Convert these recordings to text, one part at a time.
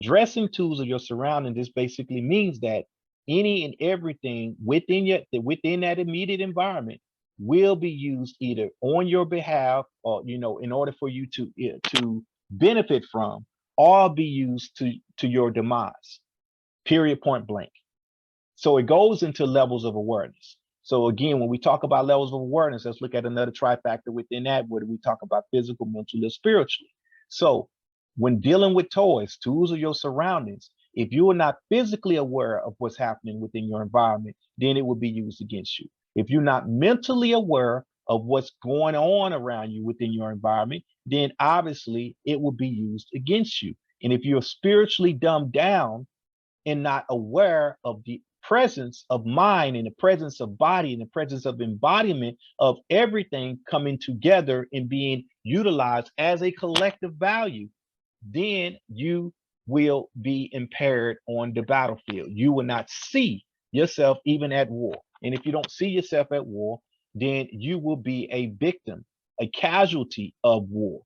Dressing tools of your surroundings, this basically means that any and everything within that immediate environment will be used either on your behalf or in order for you to benefit from, or be used to your demise. Period, point blank. So it goes into levels of awareness. So again, when we talk about levels of awareness, let's look at another trifactor within that, where we talk about physical, mental, and spiritually. So when dealing with toys, tools of your surroundings, if you are not physically aware of what's happening within your environment, then it will be used against you. If you're not mentally aware of what's going on around you within your environment, then obviously it will be used against you. And if you're spiritually dumbed down and not aware of the presence of mind and the presence of body and the presence of embodiment of everything coming together and being utilized as a collective value, then you will be impaired on the battlefield. You will not see yourself even at war. And if you don't see yourself at war, then you will be a victim, a casualty of war.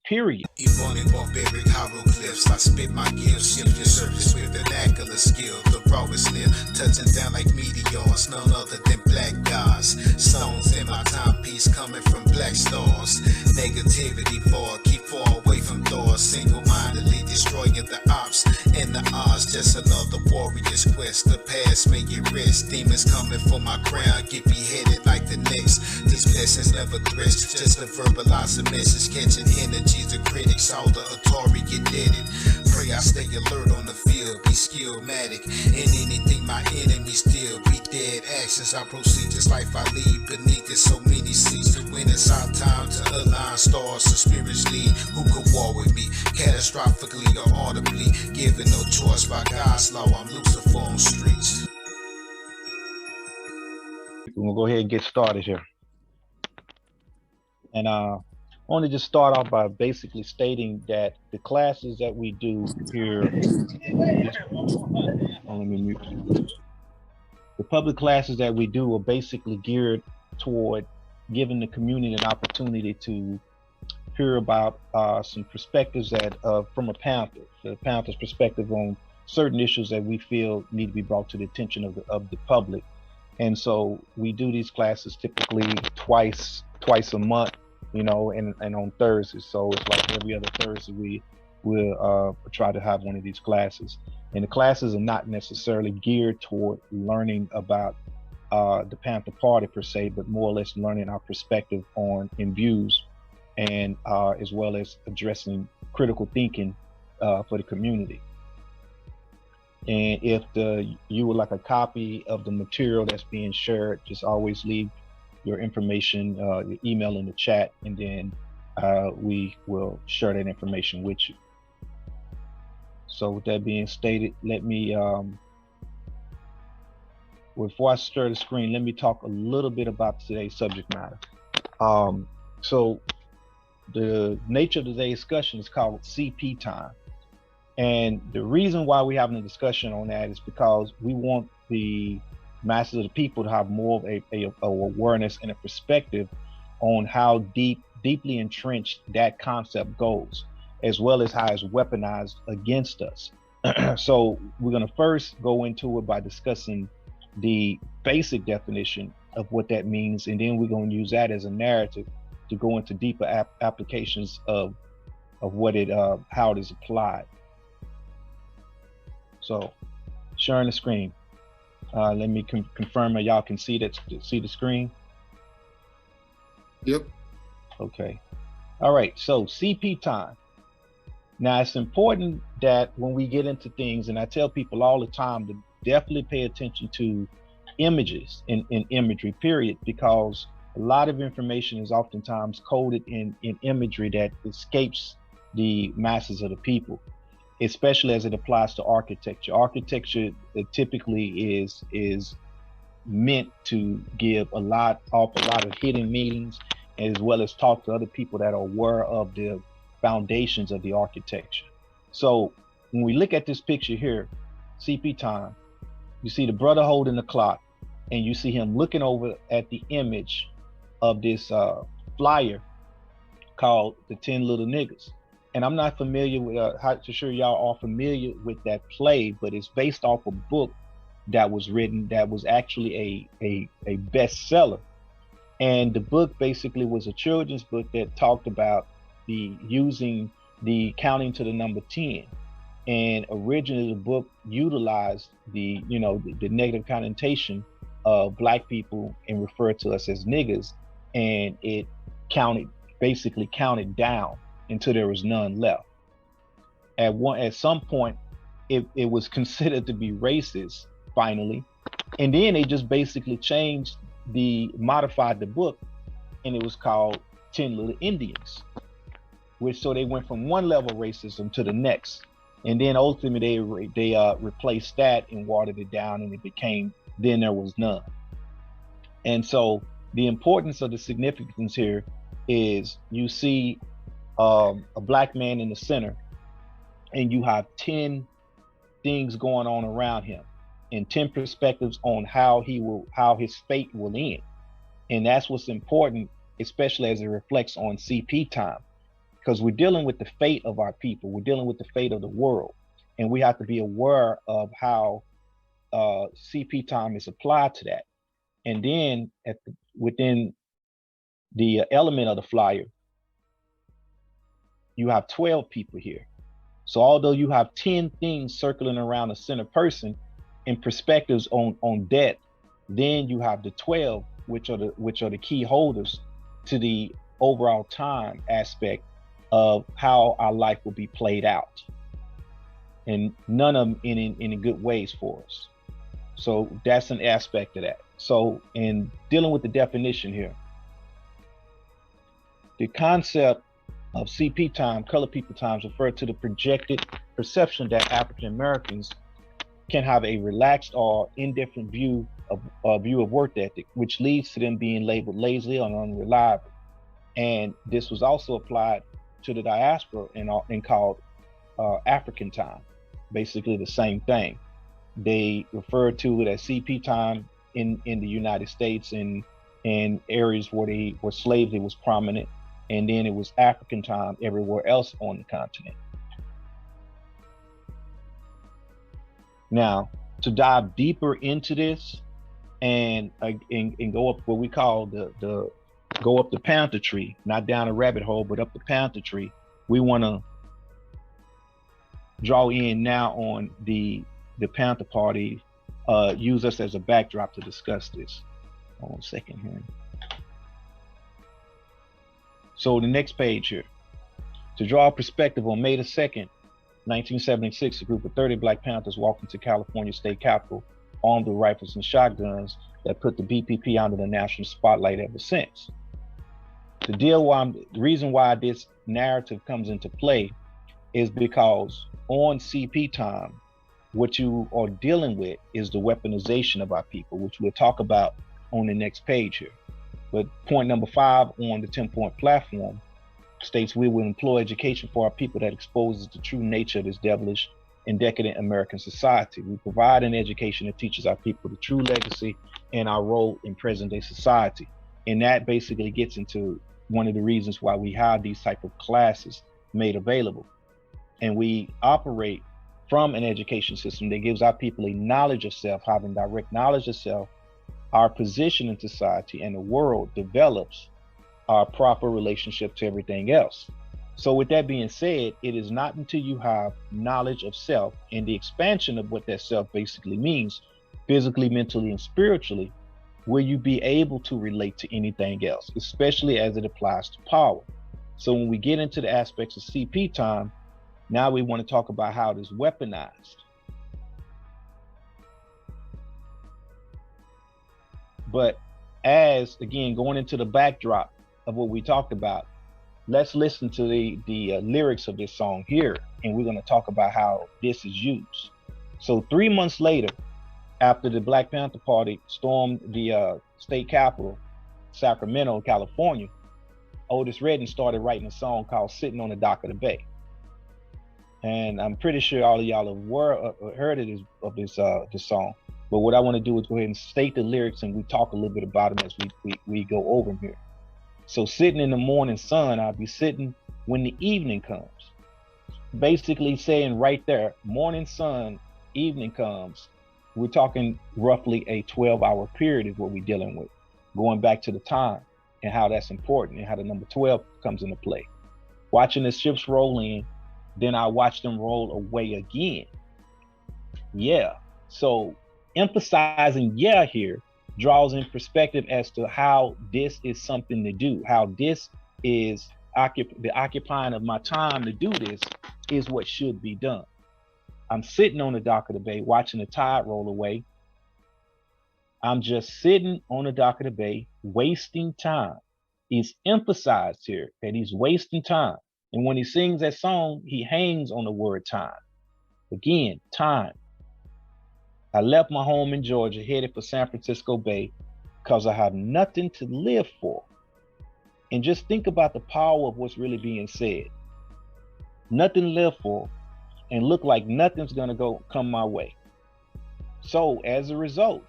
Period. Evolving barbaric hieroglyphs, I spit my gifts, shift your surface with vernacular skill. The raw is near, touching down like meteors, none other than black gods. Stones in my timepiece coming from black stars. Negativity for keep far away from doors. Single-mindedly destroying the ops and the odds. Just another warrior's quest. The past may get rest. Demons coming for my crown, get beheaded like the next. These blessings never threats, just to verbalize a message, catching energies of critics. All the Atari get deaded. Pray I stay alert on the field, be skillmatic in anything my enemies steal. Be dead actions, I proceed just life I lead. Beneath it so many seas to win. It's our time to align stars, so spirits lead. Who could war with me? Catastrophically or audibly, given no choice by God's law. I'm Lucifer on streets. We're gonna go ahead and get started here. And I want to just start off by basically stating that the classes that we do here, the public classes that we do are basically geared toward giving the community an opportunity to hear about some perspectives that from a Panther, the Panther's perspective on certain issues that we feel need to be brought to the attention of the public. And so we do these classes typically twice a month, and on Thursdays. So it's like every other Thursday we will try to have one of these classes. And the classes are not necessarily geared toward learning about the Panther Party per se, but more or less learning our perspective on and views, and as well as addressing critical thinking for the community. And if you would like a copy of the material that's being shared, just always leave your information, your email in the chat, and then we will share that information with you. So with that being stated, let me, before I share the screen, let me talk a little bit about today's subject matter. So the nature of today's discussion is called C.P Time. And the reason why we're having a discussion on that is because we want the masses of the people to have more of a awareness and a perspective on how deeply entrenched that concept goes, as well as how it's weaponized against us. So we're going to first go into it by discussing the basic definition of what that means, and then we're going to use that as a narrative to go into deeper applications of what how it is applied. So, sharing the screen. Let me confirm that y'all can see the screen. Yep. Okay. All right. So CP time. Now it's important that when we get into things, and I tell people all the time to definitely pay attention to images and imagery, period, because a lot of information is oftentimes coded in imagery that escapes the masses of the people, especially as it applies to architecture. Architecture typically is meant to give awful lot of hidden meanings, as well as talk to other people that are aware of the foundations of the architecture. So when we look at this picture here, CP time, you see the brother holding the clock, and you see him looking over at the image of this flyer called the 10 Little Niggas. And I'm not familiar with how to sure y'all are familiar with that play, but it's based off a book that was written that was actually a bestseller. And the book basically was a children's book that talked about the using the counting to the number 10. And originally the book utilized the negative connotation of black people and referred to us as niggers, and it counted basically counted down until there was none left. At some point it was considered to be racist finally, and then they just basically changed the modified the book, and it was called 10 Little Indians, which so they went from one level of racism to the next, and then ultimately they replaced that and watered it down, and it became then there was none. And so the importance of the significance here is you see a black man in the center, and you have 10 things going on around him, and 10 perspectives on how his fate will end. And that's what's important, especially as it reflects on C.P. Time, because we're dealing with the fate of our people, we're dealing with the fate of the world, and we have to be aware of how C.P. Time is applied to that. And then within the element of the flyer, you have 12 people here. So although you have 10 things circling around a center person and perspectives on death, then you have the 12, which are the key holders to the overall time aspect of how our life will be played out, and none of them in good ways for us. So that's an aspect of that. So in dealing with the definition here, the concept of CP time, color people times, refer to the projected perception that African Americans can have a relaxed or indifferent view of work ethic, which leads to them being labeled lazy or unreliable. And this was also applied to the diaspora and called African time, basically the same thing. They referred to it as CP time in the United States and in areas where slavery was prominent, and then it was African time everywhere else on the continent. Now, to dive deeper into this and go up what we call go up the Panther tree, not down a rabbit hole, but up the Panther tree, we want to draw in now on the Panther Party, use us as a backdrop to discuss this. Hold on a second here. So the next page here, to draw a perspective, on May the 2nd, 1976, a group of 30 Black Panthers walked into California State Capitol armed with rifles and shotguns that put the N.B.P.P under the national spotlight ever since. The reason why this narrative comes into play is because on CP time, what you are dealing with is the weaponization of our people, which we'll talk about on the next page here. But point number 5 on the 10-point platform states we will employ education for our people that exposes the true nature of this devilish and decadent American society. We provide an education that teaches our people the true legacy and our role in present day society. And that basically gets into one of the reasons why we have these type of classes made available. And we operate from an education system that gives our people a knowledge of self, having direct knowledge of self, our position in society and the world develops our proper relationship to everything else. So with that being said, it is not until you have knowledge of self and the expansion of what that self basically means, physically, mentally, and spiritually, will you be able to relate to anything else, especially as it applies to power. So when we get into the aspects of CP time, now we want to talk about how it is weaponized. But as, again, going into the backdrop of what we talked about, let's listen to the lyrics of this song here, and we're going to talk about how this is used. So 3 months later, after the Black Panther Party stormed the state capitol, Sacramento, California, Otis Redding started writing a song called Sitting on the Dock of the Bay. And I'm pretty sure all of y'all have heard of this song. But what I want to do is go ahead and state the lyrics, and we talk a little bit about them as we go over them here. So sitting in the morning sun, I'll be sitting when the evening comes. basically saying right there, morning sun, evening comes. We're talking roughly a 12-hour period is what we're dealing with, going back to the time and how that's important and how the number 12 comes into play. Watching the ships roll in, then I watch them roll away again. Yeah. So emphasizing yeah here draws in perspective as to how this is something to do, how this is the occupying of my time to do this is what should be done. I'm sitting on the dock of the bay watching the tide roll away. I'm just sitting on the dock of the bay wasting time. He's emphasized here that he's wasting time. And when he sings that song, he hangs on the word time. Again, time. I left my home in Georgia, headed for San Francisco Bay because I have nothing to live for. And just think about the power of what's really being said. Nothing to live for, and look like nothing's gonna come my way. So as a result,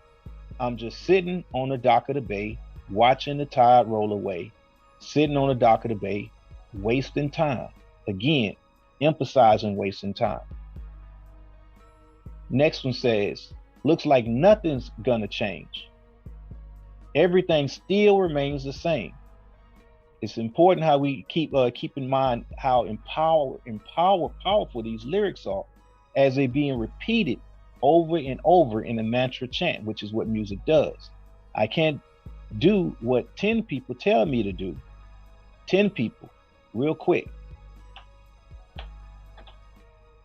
I'm just sitting on the dock of the bay, watching the tide roll away, sitting on the dock of the bay, wasting time. Again, emphasizing wasting time. Next one says, looks like nothing's gonna change. Everything still remains the same. It's important how we keep in mind how powerful these lyrics are as they're being repeated over and over in a mantra chant, which is what music does. I can't do what 10 people tell me to do. 10 people, real quick.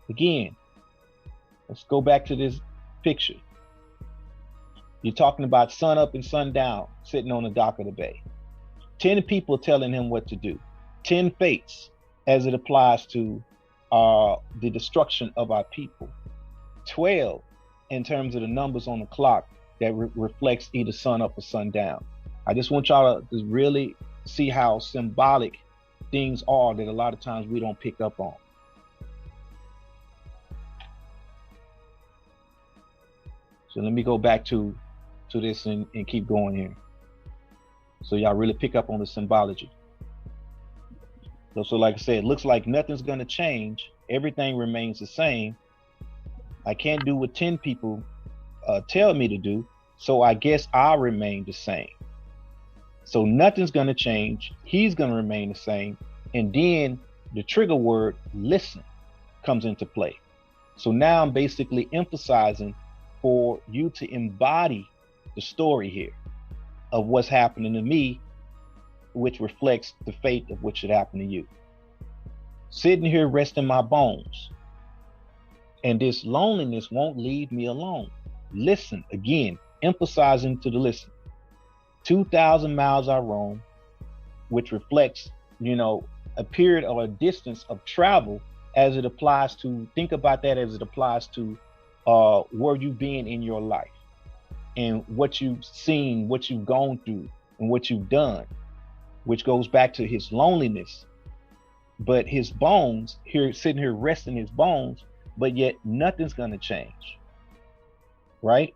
Again, let's go back to this picture. You're talking about sun up and sun down, sitting on the dock of the bay. 10 people telling him what to do. 10 fates as it applies to the destruction of our people. 12 in terms of the numbers on the clock that reflects either sun up or sun down. I just want y'all to really see how symbolic things are that a lot of times we don't pick up on. So let me go back to this and keep going here. So y'all really pick up on the symbology. So like I said, it looks like nothing's gonna change. Everything remains the same. I can't do what 10 people tell me to do, so I guess I'll remain the same. So nothing's gonna change. He's gonna remain the same. And then the trigger word, listen, comes into play. So now I'm basically emphasizing for you to embody the story here of what's happening to me, which reflects the fate of what should happen to you. Sitting here resting my bones, and this loneliness won't leave me alone. Listen, again, emphasizing to the listen. 2,000 miles I roam, which reflects, a period or a distance of travel as it applies to, think about that as it applies to where you've been in your life and what you've seen, what you've gone through, and what you've done, which goes back to his loneliness. But his bones, here sitting here resting his bones, but yet nothing's gonna change, right?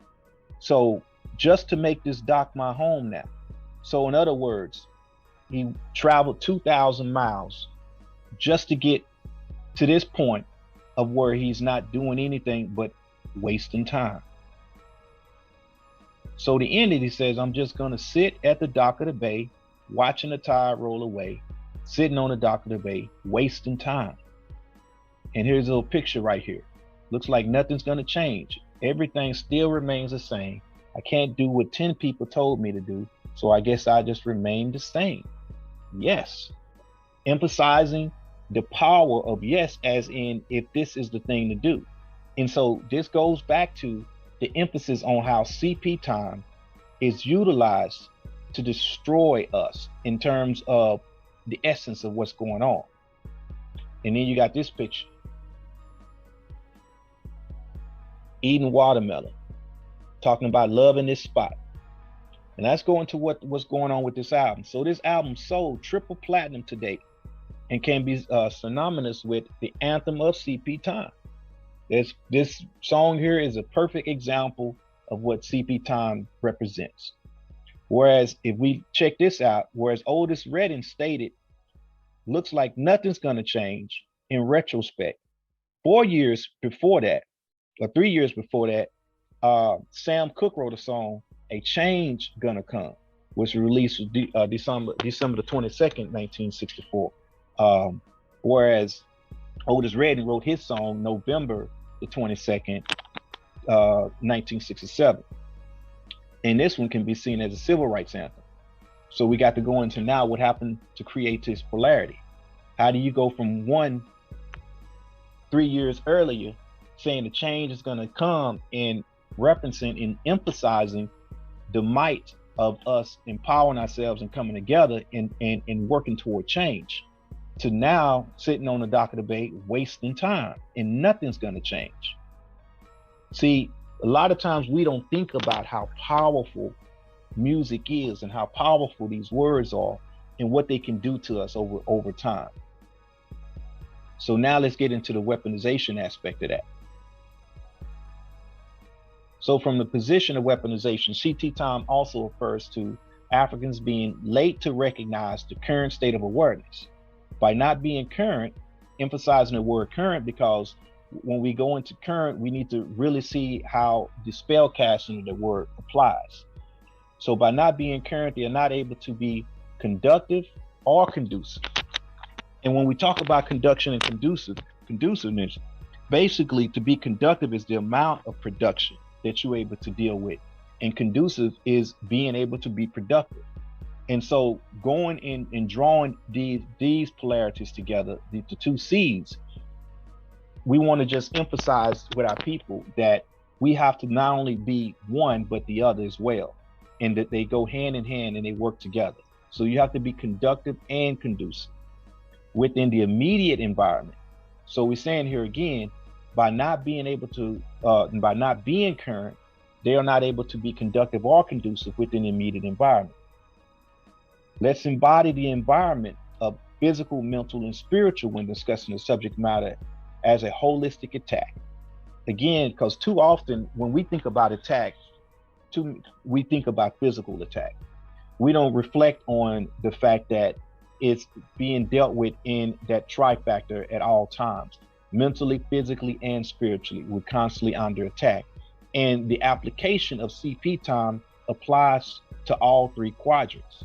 So just to make this dock my home now. So in other words, he traveled 2,000 miles just to get to this point of where he's not doing anything but wasting time. So the end, he says, I'm just gonna sit at the dock of the bay, watching the tide roll away, sitting on the dock of the bay, wasting time. And here's a little picture right here. Looks like nothing's gonna change. Everything still remains the same. I can't do what 10 people told me to do, so I guess I just remain the same. Yes. Emphasizing the power of yes, as in if this is the thing to do. And so this goes back to the emphasis on how CP time is utilized to destroy us in terms of the essence of what's going on. And then you got this picture. Eating watermelon, talking about love in this spot. And that's going to what's going on with this album. So this album sold triple platinum to date and can be synonymous with the anthem of CP Time. This song here is a perfect example of what CP Time represents. Whereas if we check this out, whereas Otis Redding stated, looks like nothing's gonna change in retrospect. 4 years before that, or 3 years before that, Sam Cooke wrote a song, "A Change Gonna Come," which was released December the 22nd, 1964. Um, whereas Otis Redding wrote his song November the 22nd, 1967. And this one can be seen as a civil rights anthem. So we got to go into now what happened to create this polarity. How do you go from one 3 years earlier saying the change is going to come and referencing and emphasizing the might of us empowering ourselves and coming together and working toward change, to now sitting on the dock of the bay wasting time and nothing's going to change? See, a lot of times we don't think about how powerful music is and how powerful these words are and what they can do to us over time. So now let's get into the weaponization aspect of that. So from the position of weaponization, C.P Time also refers to Africans being late to recognize the current state of awareness. By not being current, emphasizing the word current, because when we go into current, we need to really see how the spell casting of the word applies. So by not being current, they are not able to be conductive or conducive. And when we talk about conduction and conduciveness, basically to be conductive is the amount of production that you're able to deal with. And conducive is being able to be productive. And so going in and drawing these polarities together, the two seeds, we want to just emphasize with our people that we have to not only be one, but the other as well. And that they go hand in hand and they work together. So you have to be conductive and conducive within the immediate environment. So we're saying here again, by not being able to, by not being current, they are not able to be conductive or conducive within the immediate environment. Let's embody the environment of physical, mental, and spiritual when discussing the subject matter as a holistic attack. Again, because too often when we think about attack, we think about physical attack. We don't reflect on the fact that it's being dealt with in that trifactor at all times. Mentally, physically, and spiritually, we're constantly under attack. And the application of C.P Time applies to all three quadrants.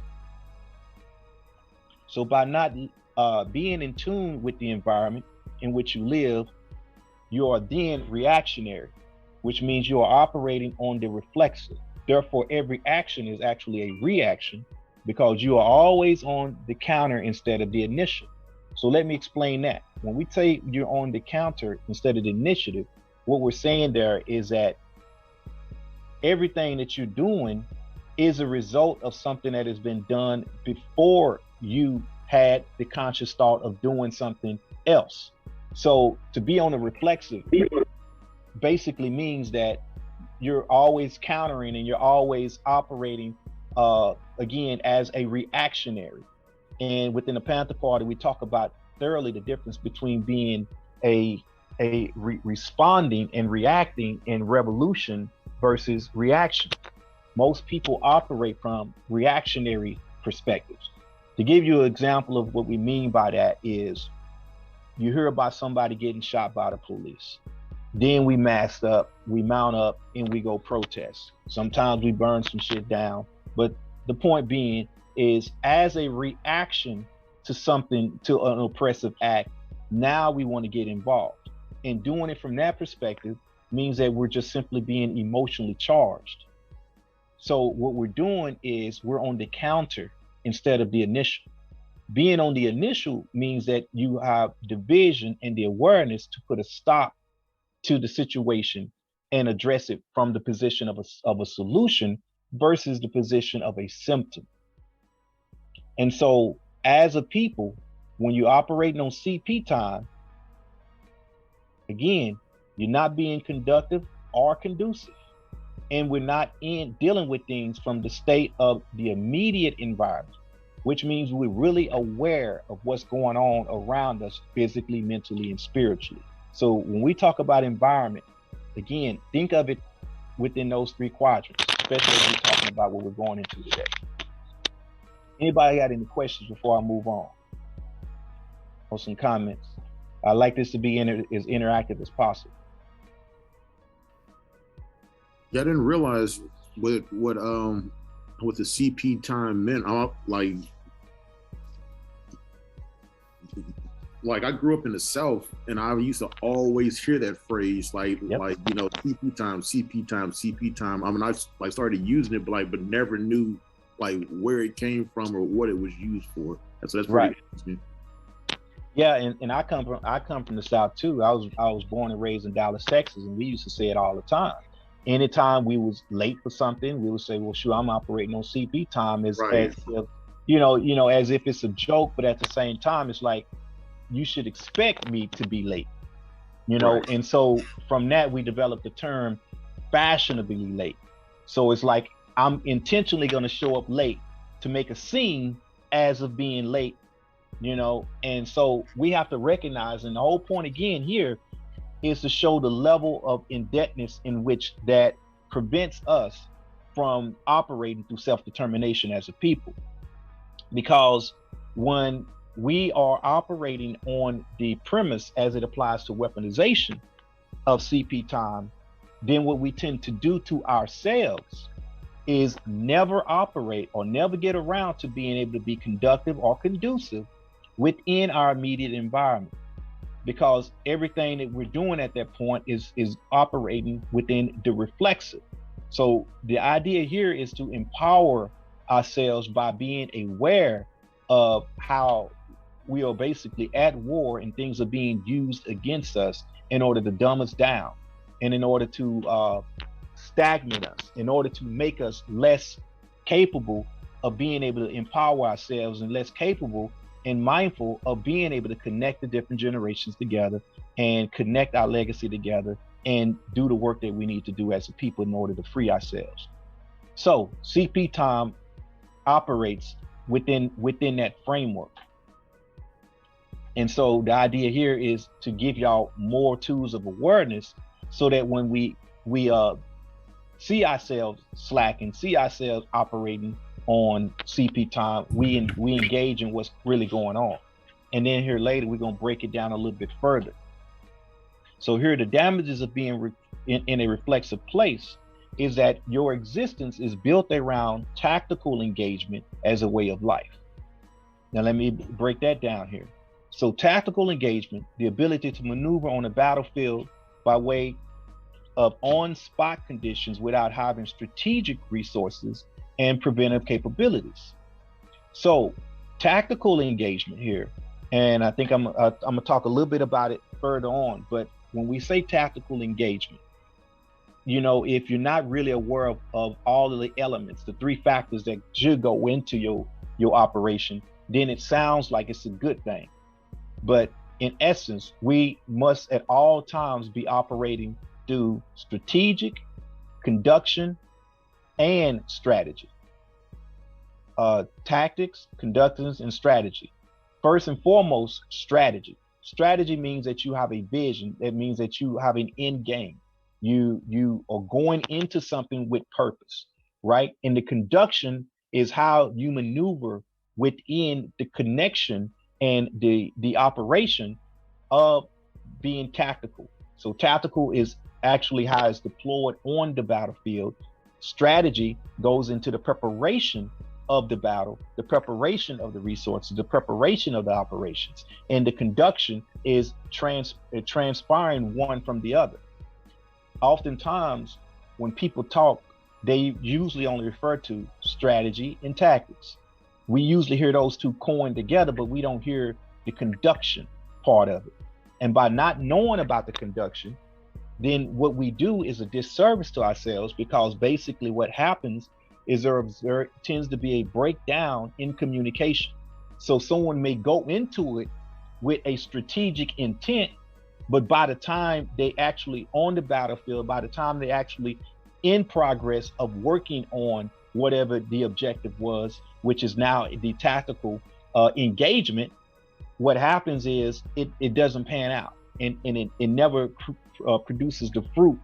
So by not being in tune with the environment in which you live, you are then reactionary, which means you are operating on the reflexive. Therefore, every action is actually a reaction because you are always on the counter instead of the initial. So let me explain that. When we say you're on the counter instead of the initiative, what we're saying there is that everything that you're doing is a result of something that has been done before you had the conscious thought of doing something else. So to be on the reflexive basically means that you're always countering and you're always operating again as a reactionary. And within the Panther Party, we talk about thoroughly the difference between being responding and reacting in revolution versus reaction. Most people operate from reactionary perspectives. To give you an example of what we mean by that is, you hear about somebody getting shot by the police. Then we mask up, we mount up, and we go protest. Sometimes we burn some shit down. But the point being is, as a reaction to something, to an oppressive act, now we want to get involved. And doing it from that perspective means that we're just simply being emotionally charged. So what we're doing is we're on the counter instead of the initial. Being on the initial means that you have the vision and the awareness to put a stop to the situation and address it from the position of a solution versus the position of a symptom. And so as a people, when you're operating on CP time, again, you're not being conductive or conducive. And we're not dealing with things from the state of the immediate environment, which means we're really aware of what's going on around us physically, mentally, and spiritually. So when we talk about environment, again, think of it within those three quadrants, especially as we're talking about what we're going into today. Anybody got any questions before I move on? Or some comments? I like this to be as interactive as possible. Yeah, I didn't realize what the CP time meant. Like I grew up in the South, and I used to always hear that phrase, like CP time, CP time, CP time. I mean, I started using it, but never knew like where it came from or what it was used for. So that's pretty interesting. Yeah, and I come from the South too. I was born and raised in Dallas, Texas, and we used to say it all the time. Anytime we was late for something, we would say, "Well, shoot, I'm operating on CP time," as if, as if it's a joke, but at the same time, it's like you should expect me to be late, And so from that, we developed the term fashionably late. So it's like I'm intentionally going to show up late to make a scene as of being late, And so we have to recognize, and the whole point again here is to show the level of indebtedness in which that prevents us from operating through self-determination as a people. Because when we are operating on the premise as it applies to weaponization of CP time, then what we tend to do to ourselves is never operate or never get around to being able to be conductive or conducive within our immediate environment. Because everything that we're doing at that point is operating within the reflexive. So the idea here is to empower ourselves by being aware of how we are basically at war and things are being used against us in order to dumb us down and in order to stagnate us, in order to make us less capable of being able to empower ourselves and less capable and mindful of being able to connect the different generations together and connect our legacy together and do the work that we need to do as a people in order to free ourselves. So CP time operates within that framework. And so the idea here is to give y'all more tools of awareness so that when we see ourselves slacking, see ourselves operating on CP time, we engage in what's really going on. And then here later, we're going to break it down a little bit further. So here, the damages of being in a reflexive place is that your existence is built around tactical engagement as a way of life. Now, let me break that down here. So tactical engagement, the ability to maneuver on a battlefield by way of on-spot conditions without having strategic resources and preventive capabilities. So tactical engagement here, and I think I'm gonna talk a little bit about it further on, but when we say tactical engagement, if you're not really aware of all of the elements, the three factors that should go into your operation, then it sounds like it's a good thing. But in essence, we must at all times be operating through strategic, conduction, and strategy. Tactics, conductance, and strategy. First and foremost, strategy. Strategy means that you have a vision. That means that you have an end game. You are going into something with purpose, right? And the conduction is how you maneuver within the connection and the operation of being tactical. So tactical is actually how it's deployed on the battlefield. Strategy goes into the preparation of the battle, the preparation of the resources, the preparation of the operations, and the conduction is transpiring one from the other. Oftentimes, when people talk, they usually only refer to strategy and tactics. We usually hear those two coined together, but we don't hear the conduction part of it. And by not knowing about the conduction, then what we do is a disservice to ourselves, because basically what happens is there tends to be a breakdown in communication. So someone may go into it with a strategic intent, but by the time they actually on the battlefield, by the time they actually in progress of working on whatever the objective was, which is now the tactical engagement, what happens is it doesn't pan out, and it never produces the fruit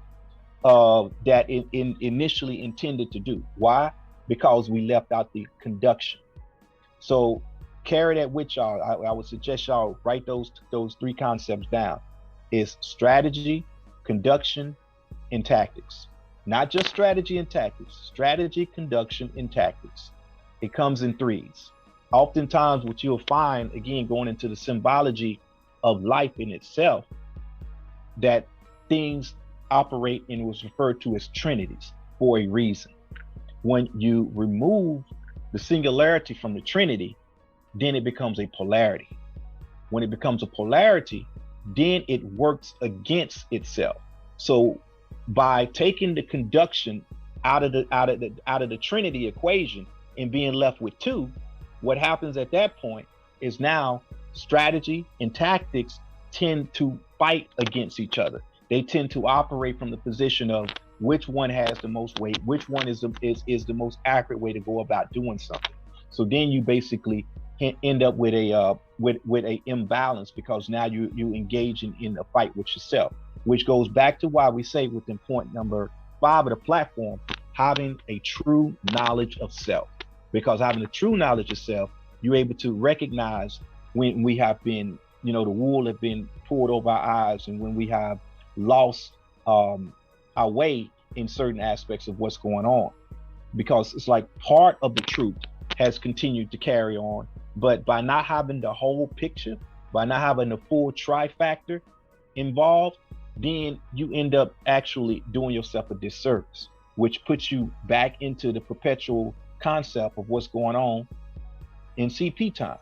that it initially intended to do. Why? Because we left out the conduction. So carry that with y'all. I would suggest y'all write those three concepts down. Is strategy, conduction, and tactics. Not just strategy and tactics. Strategy, conduction, and tactics. It comes in threes. Oftentimes, what you'll find, again, going into the symbology of life in itself, that things operate and was referred to as trinities for a reason. When you remove the singularity from the trinity, then it becomes a polarity. When it becomes a polarity, then it works against itself. So by taking the conduction out of the trinity equation and being left with two, what happens at that point is now strategy and tactics tend to fight against each other. They tend to operate from the position of which one has the most weight, which one is the most accurate way to go about doing something. So then you basically end up with a imbalance, because now you engage in a fight with yourself, which goes back to why we say within point number 5 of the platform, having a true knowledge of self. Because having a true knowledge of self, you're able to recognize when we have been, the wool have been pulled over our eyes, and when we have lost our way in certain aspects of what's going on. Because it's like part of the truth has continued to carry on, but by not having the whole picture, by not having the full trifactor involved, then you end up actually doing yourself a disservice, which puts you back into the perpetual concept of what's going on in C.P. time.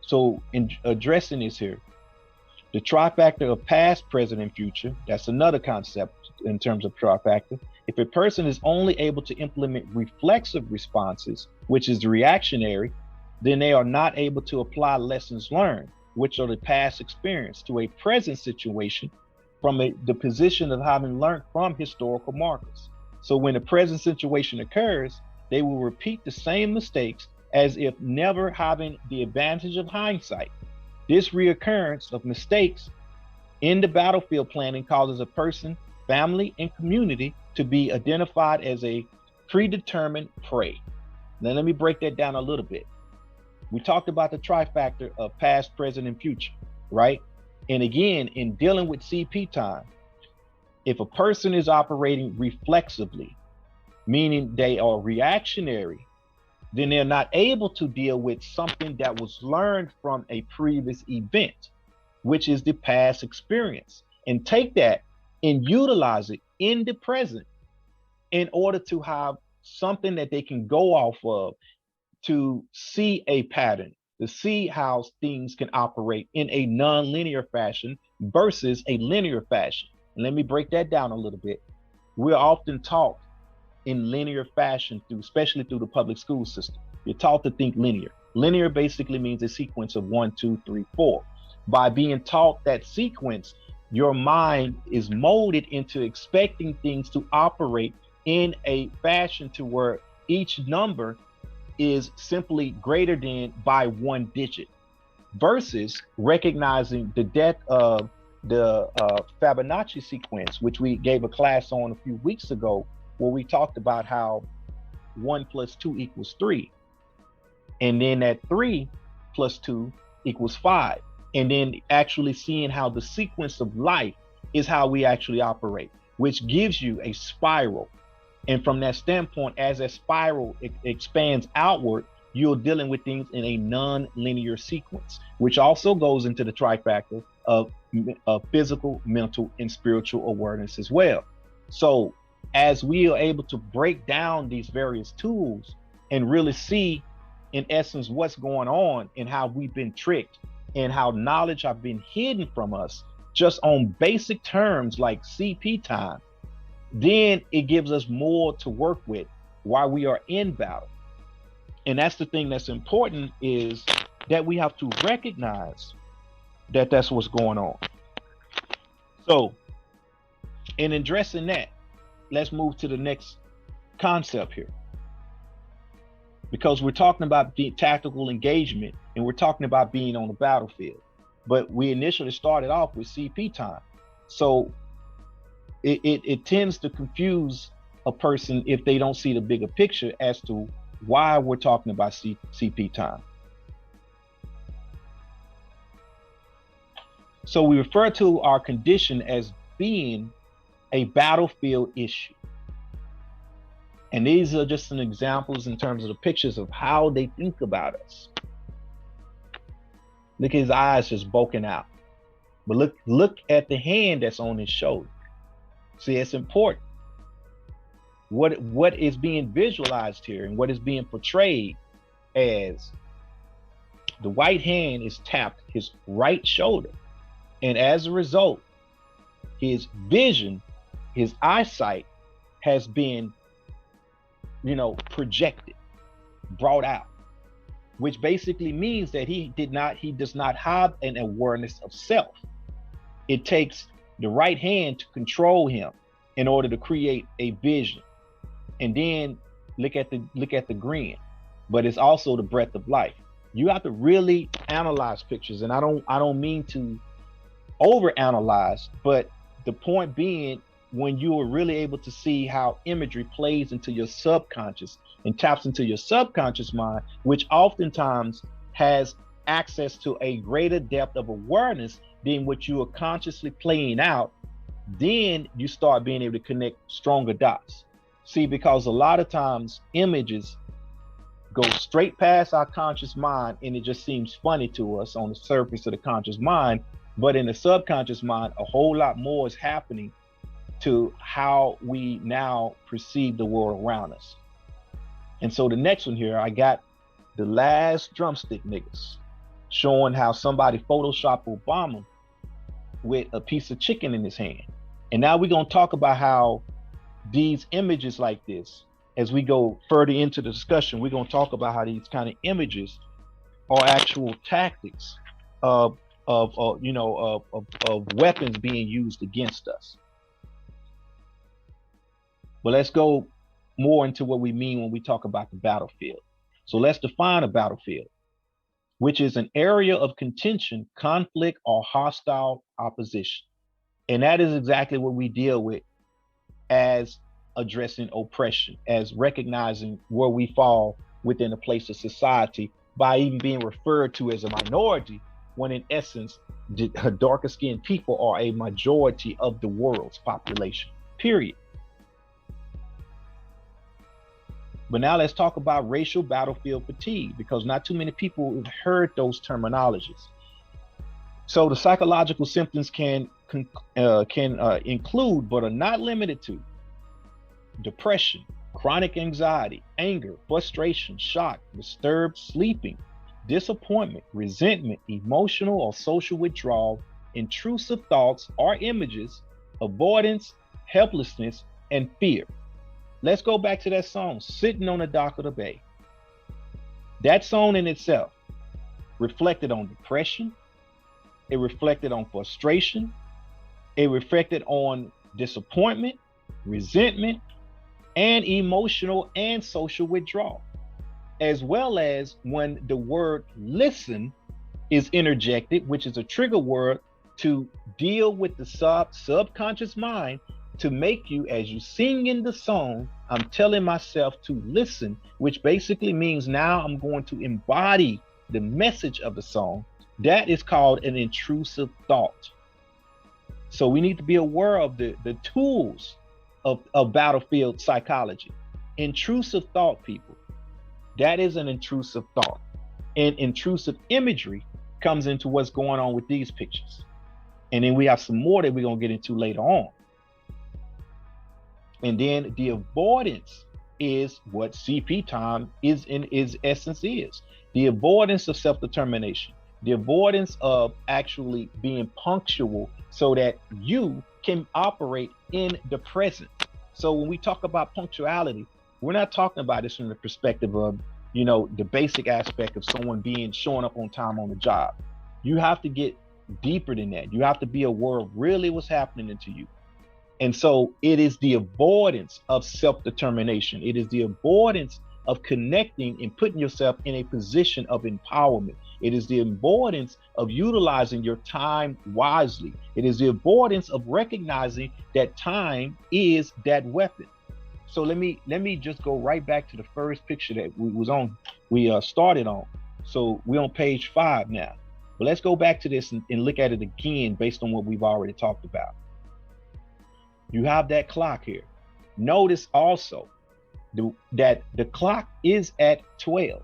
So in addressing this here, the trifactor of past, present, and future, that's another concept in terms of trifactor. If a person is only able to implement reflexive responses, which is the reactionary, then they are not able to apply lessons learned, which are the past experience, to a present situation from the position of having learned from historical markers. So when a present situation occurs, they will repeat the same mistakes as if never having the advantage of hindsight. This reoccurrence of mistakes in the battlefield planning causes a person, family, and community to be identified as a predetermined prey. Now let me break that down a little bit. We talked about the trifactor of past, present, and future, right? And again, in dealing with C.P. time, if a person is operating reflexively, meaning they are reactionary, then they're not able to deal with something that was learned from a previous event, which is the past experience, and take that and utilize it in the present in order to have something that they can go off of to see a pattern, to see how things can operate in a non-linear fashion versus a linear fashion. And let me break that down a little bit. We're often taught in linear fashion, especially through the public school system. You're taught to think linear. Linear basically means a sequence of 1, 2, 3, 4. By being taught that sequence, your mind is molded into expecting things to operate in a fashion to where each number is simply greater than by 1 digit, versus recognizing the depth of the Fibonacci sequence, which we gave a class on a few weeks ago, where we talked about how 1 + 2 = 3. And then that 3 + 2 = 5. And then actually seeing how the sequence of life is how we actually operate, which gives you a spiral. And from that standpoint, as that spiral expands outward, you're dealing with things in a non-linear sequence, which also goes into the trifactor of physical, mental, and spiritual awareness as well. So as we are able to break down these various tools and really see in essence what's going on and how we've been tricked and how knowledge have been hidden from us just on basic terms like C.P. time, then it gives us more to work with while we are in battle. And that's the thing that's important, is that we have to recognize that that's what's going on. So in addressing that, let's move to the next concept here, because we're talking about the tactical engagement and we're talking about being on the battlefield, but we initially started off with C.P. time. So it tends to confuse a person if they don't see the bigger picture as to why we're talking about CP time. So we refer to our condition as being a battlefield issue. And these are just some examples in terms of the pictures of how they think about us. Look at his eyes just bulking out. But look at the hand that's on his shoulder. See, it's important. What is being visualized here and what is being portrayed as the right hand is tapped his right shoulder. And as a result, his vision, his eyesight has been, projected, brought out, which basically means that he does not have an awareness of self. It takes the right hand to control him in order to create a vision. And then look at the grin, but it's also the breath of life. You have to really analyze pictures, and I don't mean to overanalyze, but the point being, when you are really able to see how imagery plays into your subconscious and taps into your subconscious mind, which oftentimes has access to a greater depth of awareness than what you are consciously playing out, then you start being able to connect stronger dots. See, because a lot of times images go straight past our conscious mind and it just seems funny to us on the surface of the conscious mind, but in the subconscious mind, a whole lot more is happening to how we now perceive the world around us. And so the next one here, I got the last drumstick niggas, showing how somebody photoshopped Obama with a piece of chicken in his hand. And now we're gonna talk about how these images like this, as we go further into the discussion, we're gonna talk about how these kind of images are actual tactics of weapons being used against us. But let's go more into what we mean when we talk about the battlefield. So let's define a battlefield, which is an area of contention, conflict, or hostile opposition. And that is exactly what we deal with as addressing oppression, as recognizing where we fall within a place of society by even being referred to as a minority, when in essence, darker skinned people are a majority of the world's population, period. But now let's talk about racial battlefield fatigue, because not too many people have heard those terminologies. So the psychological symptoms can include, but are not limited to, depression, chronic anxiety, anger, frustration, shock, disturbed sleeping, disappointment, resentment, emotional or social withdrawal, intrusive thoughts or images, avoidance, helplessness, and fear. Let's go back to that song, Sitting on the Dock of the Bay. That song in itself reflected on depression, it reflected on frustration, it reflected on disappointment, resentment, and emotional and social withdrawal, as well as when the word listen is interjected, which is a trigger word to deal with the subconscious mind, to make you, as you sing in the song, I'm telling myself to listen, which basically means now I'm going to embody the message of the song. That is called an intrusive thought. So we need to be aware of the tools of battlefield psychology. Intrusive thought, people. That is an intrusive thought. And intrusive imagery comes into what's going on with these pictures. And then we have some more that we're going to get into later on. And then the avoidance is what CP time is in its essence is. The avoidance of self-determination, the avoidance of actually being punctual so that you can operate in the present. So when we talk about punctuality, we're not talking about this from the perspective of, the basic aspect of someone showing up on time on the job. You have to get deeper than that. You have to be aware of really what's happening to you. And so it is the avoidance of self-determination. It is the avoidance of connecting and putting yourself in a position of empowerment. It is the avoidance of utilizing your time wisely. It is the avoidance of recognizing that time is that weapon. So let me just go right back to the first picture that we started on. So we're on page 5 now. But let's go back to this and look at it again based on what we've already talked about. You have that clock here. Notice also that the clock is at 12.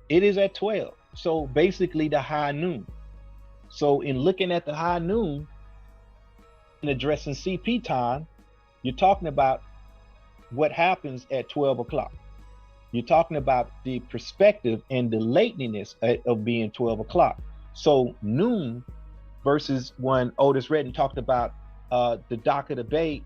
It is at 12. So basically the high noon. So in looking at the high noon and addressing CP time, you're talking about what happens at 12 o'clock. You're talking about the perspective and the lateness of being 12 o'clock. So noon versus when Otis Redden talked about the dock of the bay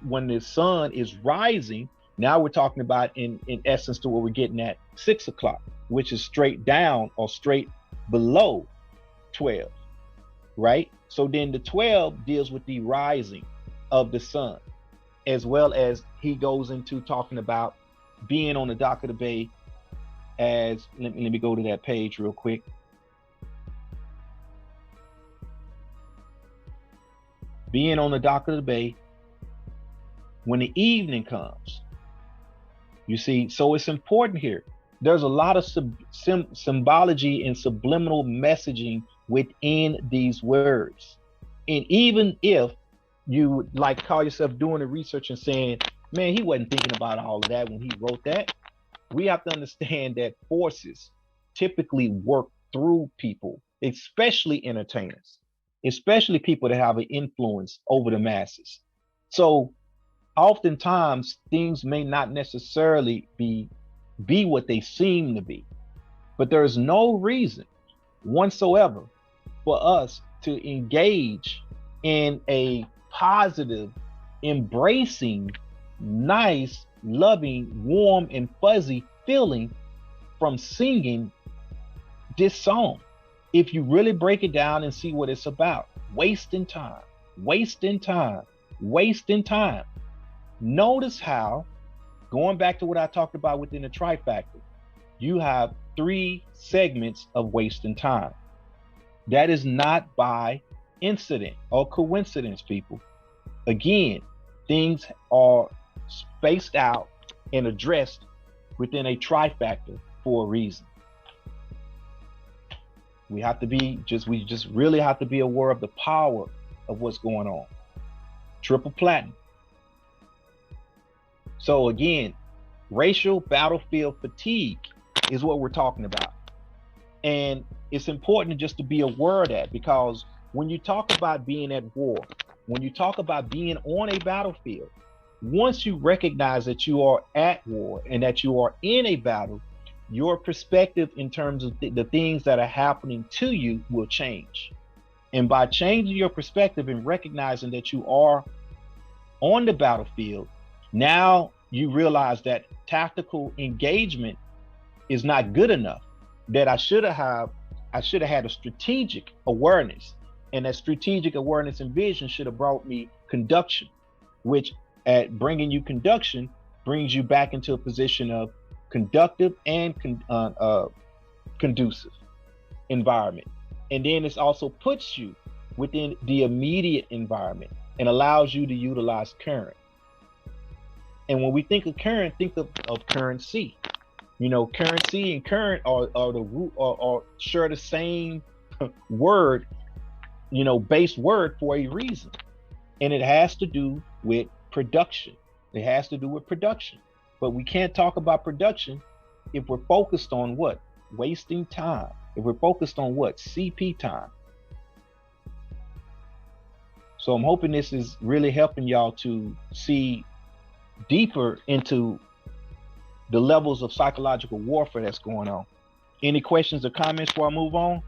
when the sun is rising. Now we're talking about in essence to what we're getting at 6 o'clock, which is straight down or straight below 12, right? So then the 12 deals with the rising of the sun, as well as he goes into talking about being on the dock of the bay as, let me go to that page real quick. Being on the dock of the bay when the evening comes. You see, so it's important here. There's a lot of symbology and subliminal messaging within these words. And even if you like call yourself doing the research and saying, man, he wasn't thinking about all of that when he wrote that, we have to understand that forces typically work through people, especially entertainers, especially people that have an influence over the masses. So oftentimes things may not necessarily be what they seem to be, but there's no reason whatsoever for us to engage in a positive, embracing, nice, loving, warm, and fuzzy feeling from singing this song. If you really break it down and see what it's about, wasting time, wasting time, wasting time. Notice how, going back to what I talked about within the trifactor, you have 3 segments of wasting time. That is not by incident or coincidence, people. Again, things are spaced out and addressed within a trifactor for a reason. We just really have to be aware of the power of what's going on. Triple platinum. So again, racial battlefield fatigue is what we're talking about. And it's important just to be aware of that, because when you talk about being at war, when you talk about being on a battlefield, once you recognize that you are at war and that you are in a battle, your perspective in terms of the things that are happening to you will change. And by changing your perspective and recognizing that you are on the battlefield, now you realize that tactical engagement is not good enough, that I should have had a strategic awareness, and that strategic awareness and vision should have brought me conduction, which at bringing you conduction brings you back into a position of conductive and conducive environment. And then it also puts you within the immediate environment and allows you to utilize current. And when we think of current, think of currency. You know, currency and current are the root or share the same word, you know, base word for a reason. And it has to do with production. It has to do with production. But we can't talk about production if we're focused on what? Wasting time. If we're focused on what? CP time. So I'm hoping this is really helping y'all to see deeper into the levels of psychological warfare that's going on. Any questions or comments before I move on?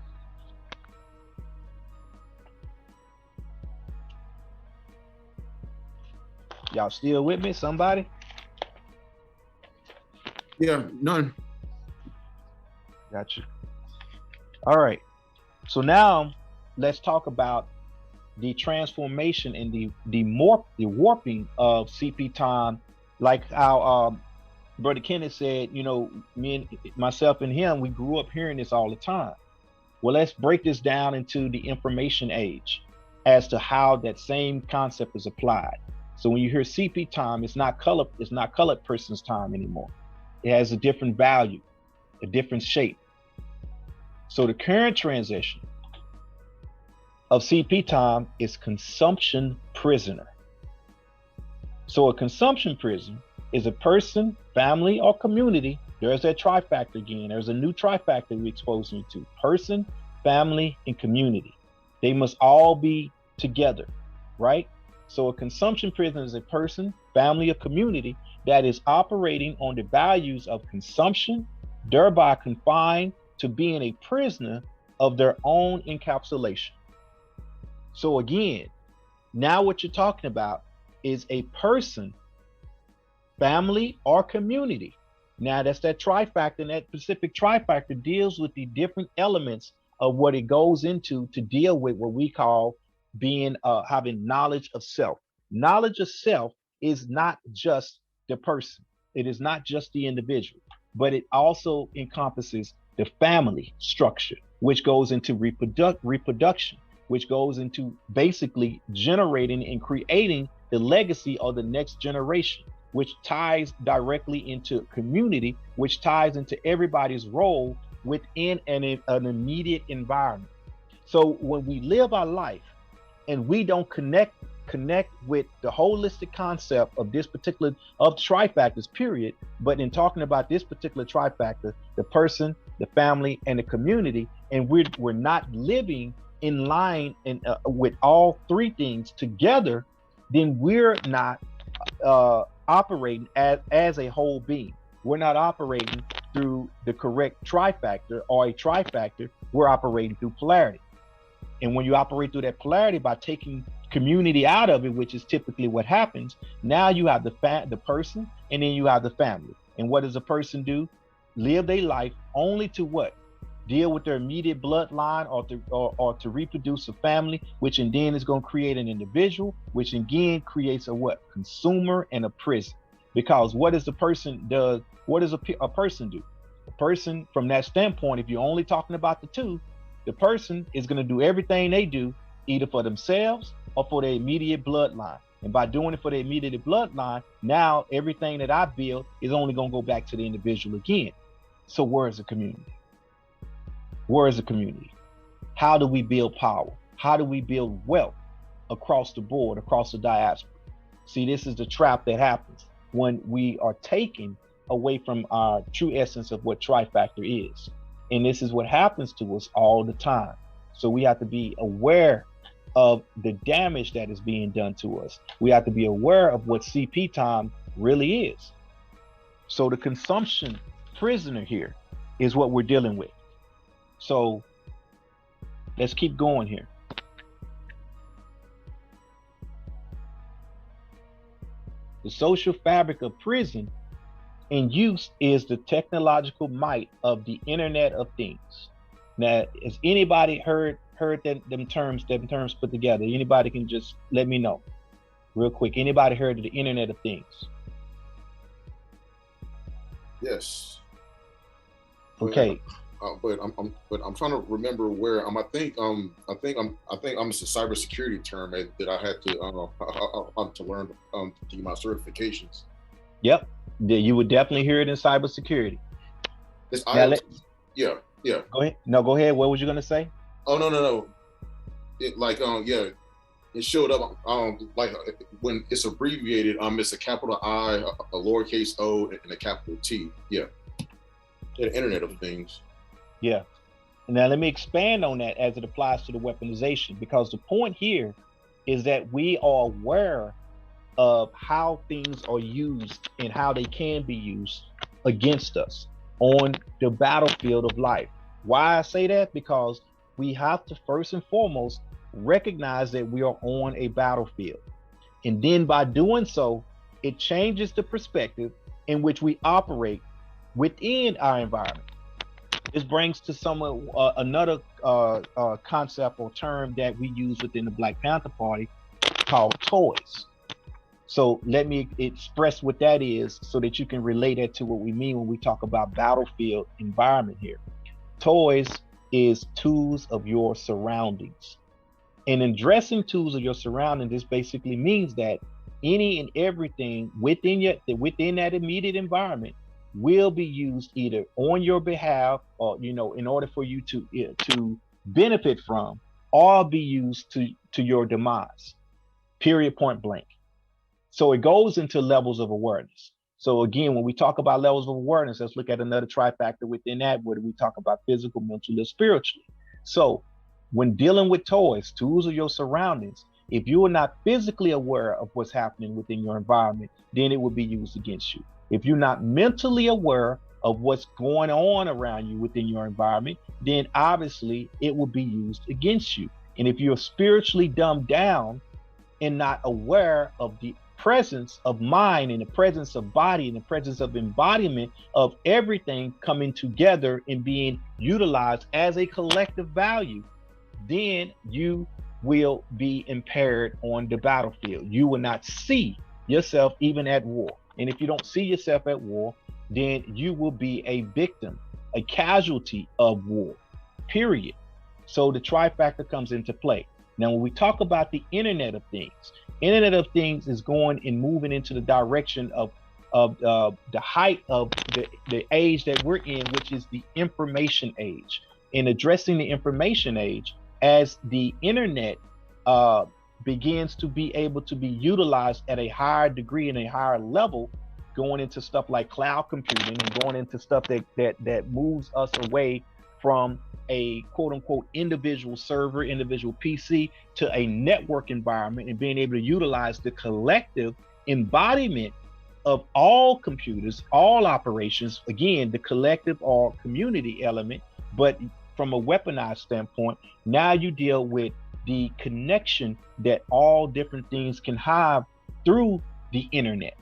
Y'all still with me? Somebody? Yeah, none. Gotcha. All right. So now let's talk about the transformation and the warping of CP time, like how Brother Kenneth said, you know, myself and him, we grew up hearing this all the time. Well, let's break this down into the information age as to how that same concept is applied. So when you hear CP time, it's not colored person's time anymore. It has a different value, a different shape. So the current transition of CP time is consumption prisoner. So a consumption prisoner is a person, family, or community. There's that trifactor again. There's a new trifactor we exposed you to: person, family, and community. They must all be together, right? So a consumption prisoner is a person, family, or community that is operating on the values of consumption, thereby confined to being a prisoner of their own encapsulation. So again, now what you're talking about is a person, family, or community. Now that's that trifactor, and that specific trifactor deals with the different elements of what it goes into to deal with what we call being having knowledge of self. Knowledge of self is not just the person, it is not just the individual, but it also encompasses the family structure, which goes into reproduction, which goes into basically generating and creating the legacy of the next generation, which ties directly into community, which ties into everybody's role within an immediate environment. So when we live our life and we don't connect with the holistic concept of this particular of trifactors, period, but in talking about this particular trifactor, the person, the family, and the community, and we're not living in line and with all three things together, then we're not operating as a whole being. We're not operating through the correct trifactor or a trifactor. We're operating through polarity. And when you operate through that polarity by taking community out of it, which is typically what happens, now you have the person, and then you have the family. And what does a person do? Live their life only to what? Deal with their immediate bloodline, or to reproduce a family, which in then is going to create an individual, which again creates a what? Consumer and a prison. Because what does the person does? What does a person do? A person, from that standpoint, if you're only talking about the two, the person is going to do everything they do either for themselves or for their immediate bloodline. And by doing it for the immediate bloodline, now everything that I build is only going to go back to the individual again. So where is the community? Where is the community? How do we build power? How do we build wealth across the board, across the diaspora? See, this is the trap that happens when we are taken away from our true essence of what trifactor is. And this is what happens to us all the time. So we have to be aware of the damage that is being done to us. We have to be aware of what CP time really is. So the consumption prisoner here is what we're dealing with. So let's keep going here. The social fabric of prison in use is the technological might of the Internet of Things. Now, has anybody heard them terms put together? Anybody can just let me know real quick. Anybody heard of the Internet of Things? Yes. Okay. But I'm trying to remember where I think it's a cybersecurity term that I had to learn to get my certifications. Yep. You would definitely hear it in cybersecurity. Yeah. Go ahead. No, go ahead. What was you gonna say? Oh no. It it showed up like when it's abbreviated. It's a capital I, a lowercase o, and a capital T. Yeah. The Internet of Things. Yeah. Now let me expand on that as it applies to the weaponization, because the point here is that we are aware of how things are used and how they can be used against us on the battlefield of life. Why I say that? Because we have to first and foremost recognize that we are on a battlefield. And then by doing so, it changes the perspective in which we operate within our environment. This brings to another concept or term that we use within the Black Panther Party called toys. So let me express what that is so that you can relate that to what we mean when we talk about battlefield environment here. Toys is tools of your surroundings. And in addressing tools of your surroundings, this basically means that any and everything within that immediate environment will be used either on your behalf or in order for you to benefit from, or be used to your demise. Period, point blank. So it goes into levels of awareness. So again, when we talk about levels of awareness, let's look at another trifactor within that, where we talk about physical, mental, and spiritually. So when dealing with toys, tools, or your surroundings, if you are not physically aware of what's happening within your environment, then it will be used against you. If you're not mentally aware of what's going on around you within your environment, then obviously it will be used against you. And if you're spiritually dumbed down and not aware of the presence of mind and the presence of body and the presence of embodiment of everything coming together and being utilized as a collective value, then you will be impaired on the battlefield. You will not see yourself even at war. And if you don't see yourself at war, then you will be a victim, a casualty of war, period. So the trifactor comes into play. Now, when we talk about the Internet of Things is going and moving into the direction of the height of the age that we're in, which is the information age. In addressing the information age, as the Internet begins to be able to be utilized at a higher degree and a higher level, going into stuff like cloud computing and going into stuff that moves us away from a quote unquote individual server, individual PC, to a network environment, and being able to utilize the collective embodiment of all computers, all operations, again, the collective or community element. But from a weaponized standpoint, now you deal with the connection that all different things can have through the internet.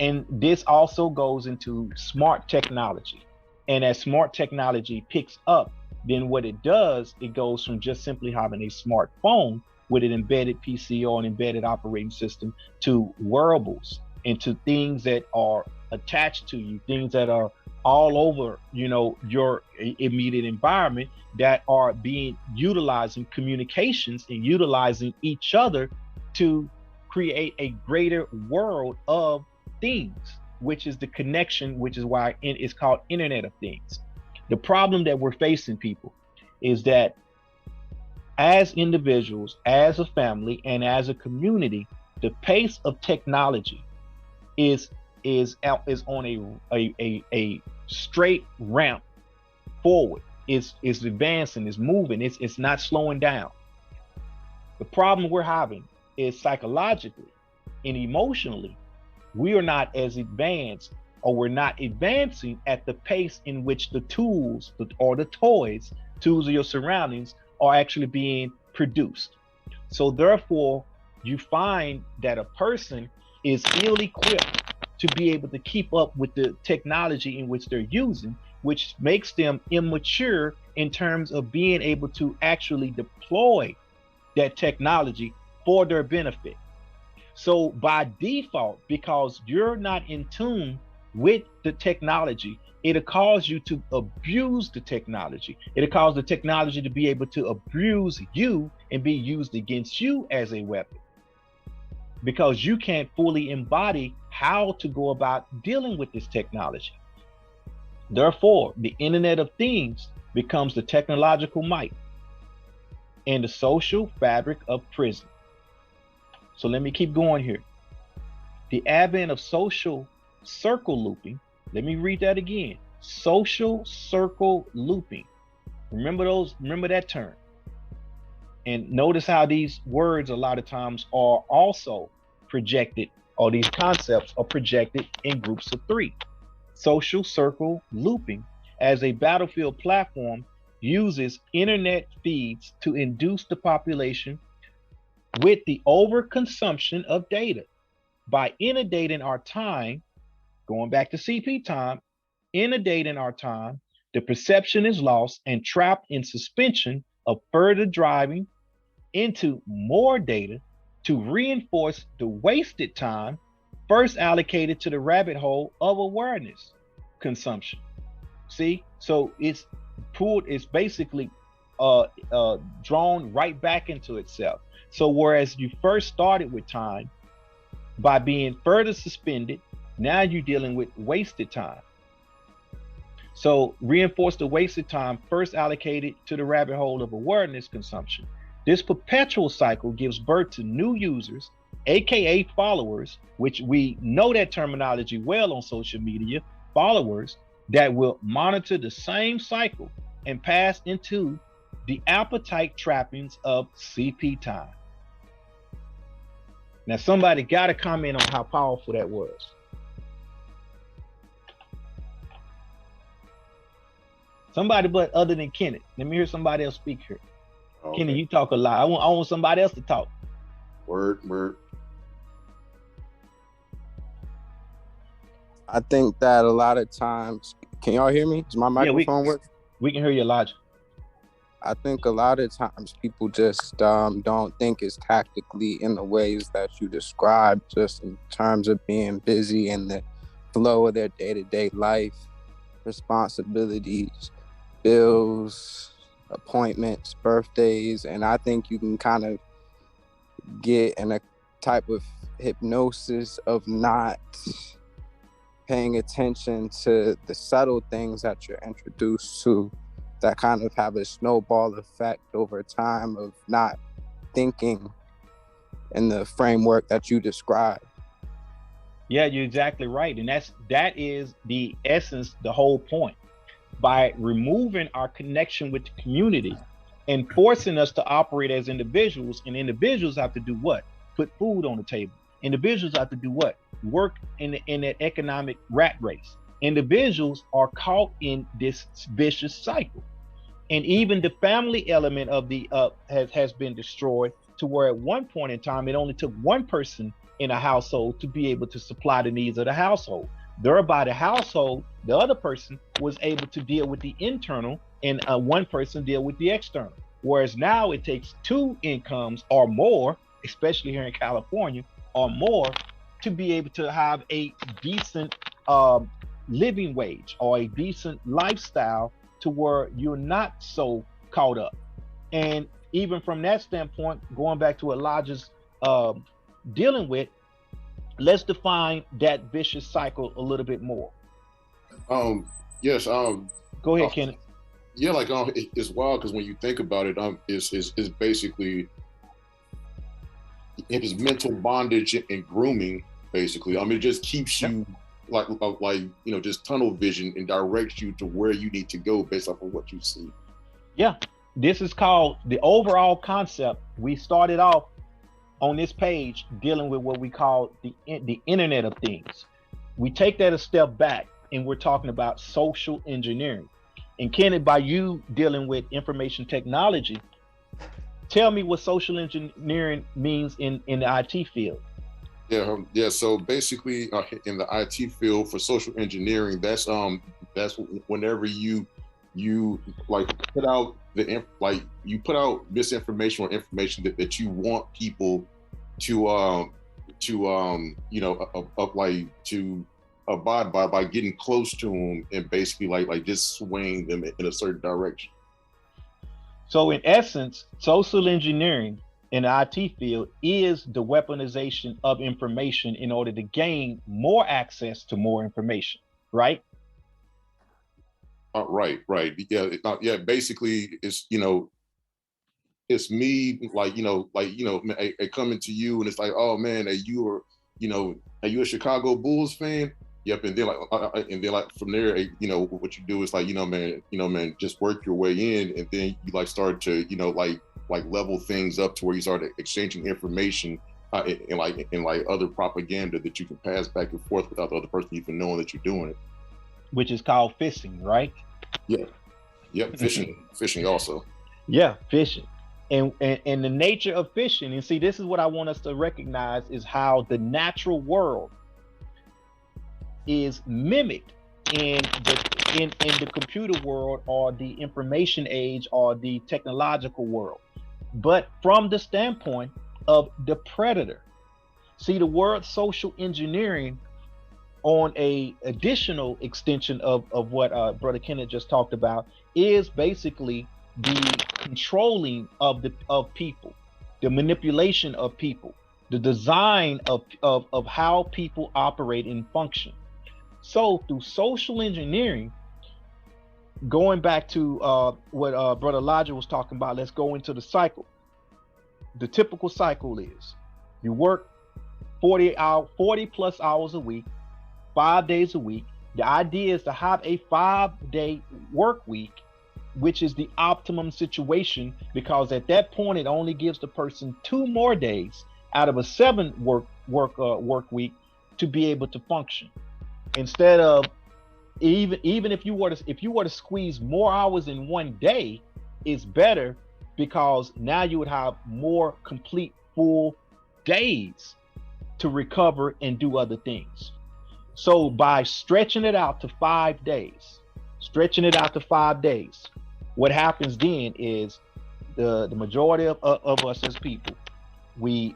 And this also goes into smart technology. And as smart technology picks up, then what it does, it goes from just simply having a smartphone with an embedded PC or an embedded operating system to wearables, and to things that are attached to you, things that are all over, your immediate environment, that are being utilizing communications and utilizing each other to create a greater world of things, which is the connection, which is why it's called Internet of Things. The problem that we're facing, people, is that as individuals, as a family, and as a community, the pace of technology is on a straight ramp forward. It's advancing, it's moving, it's not slowing down. The problem we're having is psychologically and emotionally, we are not as advanced, or we're not advancing at the pace in which the tools or the toys, tools of your surroundings, are actually being produced. So therefore, you find that a person is ill-equipped to be able to keep up with the technology in which they're using, which makes them immature in terms of being able to actually deploy that technology for their benefit. So by default, because you're not in tune with the technology, it'll cause you to abuse the technology. It'll cause the technology to be able to abuse you and be used against you as a weapon, because you can't fully embody how to go about dealing with this technology. Therefore, the Internet of Things becomes the technological might and the social fabric of prison. So let me keep going here. The advent of social circle looping. Let me read that again. Social circle looping. Remember that term. And notice how these words a lot of times are also projected, or these concepts are projected in groups of three. Social circle looping as a battlefield platform uses internet feeds to induce the population with the overconsumption of data. By inundating our time, going back to C.P. Time, inundating our time, the perception is lost and trapped in suspension of further driving into more data to reinforce the wasted time first allocated to the rabbit hole of awareness consumption. See, so it's basically drawn right back into itself. So whereas you first started with time, By being further suspended, now you're dealing with wasted time. So reinforce the wasted time first allocated to the rabbit hole of awareness consumption. This perpetual cycle gives birth to new users, aka followers, which we know that terminology well on social media, followers that will monitor the same cycle and pass into the appetite trappings of CP time. Now, somebody got to comment on how powerful that was. Somebody but other than Kenneth. Let me hear somebody else speak here. Okay. Kenneth, you talk a lot. I want somebody else to talk. Word. I think that a lot of times, can y'all hear me? Does my microphone work? We can hear you, Elijah. I think a lot of times people just don't think as tactically in the ways that you described, just in terms of being busy and the flow of their day-to-day life, responsibilities, bills, appointments, birthdays. And I think you can kind of get in a type of hypnosis of not paying attention to the subtle things that you're introduced to that kind of have a snowball effect over time of not thinking in the framework that you described. Yeah, you're exactly right. And that is the essence, the whole point. By removing our connection with the community and forcing us to operate as individuals, and individuals have to do what? Put food on the table. Individuals have to do what? Work in an economic rat race. Individuals are caught in this vicious cycle. And even the family element of the has been destroyed to where at one point in time, it only took one person in a household to be able to supply the needs of the household. Thereby the household, the other person was able to deal with the internal and one person deal with the external. Whereas now it takes two incomes or more, especially here in California, or more to be able to have a decent living wage or a decent lifestyle to where you're not so caught up. And even from that standpoint, going back to Elijah's dealing with, let's define that vicious cycle a little bit more. Yes. Go ahead, Kenneth. Yeah, like it's wild because when you think about it, it's basically it is mental bondage and grooming. Basically, I mean, it just keeps you like just tunnel vision and directs you to where you need to go based off of what you see. Yeah, this is called the overall concept. We started off on this page dealing with what we call the Internet of Things. We take that a step back and we're talking about social engineering. And Kenneth, by you dealing with information technology, tell me what social engineering means in the IT field. Yeah. So basically, in the IT field for social engineering, that's whenever you like put out you put out misinformation or information that you want people to abide by getting close to them and basically like just swaying them in a certain direction. So in essence, social engineering in the IT field is the weaponization of information in order to gain more access to more information, right? Right. Yeah. Basically, it's it's me coming to you and it's like, oh man, are you a Chicago Bulls fan? Yep. And then from there, what you do is like, man, just work your way in, and then you like start to like level things up to where you start exchanging information and other propaganda that you can pass back and forth without the other person even knowing that you're doing it. Which is called phishing, right? Yeah. Yep. Phishing also. Yeah, phishing. And the nature of phishing, and see, this is what I want us to recognize, is how the natural world is mimicked in the computer world or the information age or the technological world, but from the standpoint of the predator. See, the word social engineering on a additional extension of what Brother Kenneth just talked about is basically the controlling of people, the manipulation of people, the design of how people operate and function. So through social engineering, going back to what Brother Elijah was talking about, let's go into the cycle. The typical cycle is you work 40 plus hours a week, 5 days a week. The idea is to have a 5-day work week, which is the optimum situation, because at that point it only gives the person 2 more days out of a 7 work week to be able to function. Instead of even if you were to squeeze more hours in one day, it's better, because now you would have more complete full days to recover and do other things. So by stretching it out to 5 days, what happens then is the majority of us as people, we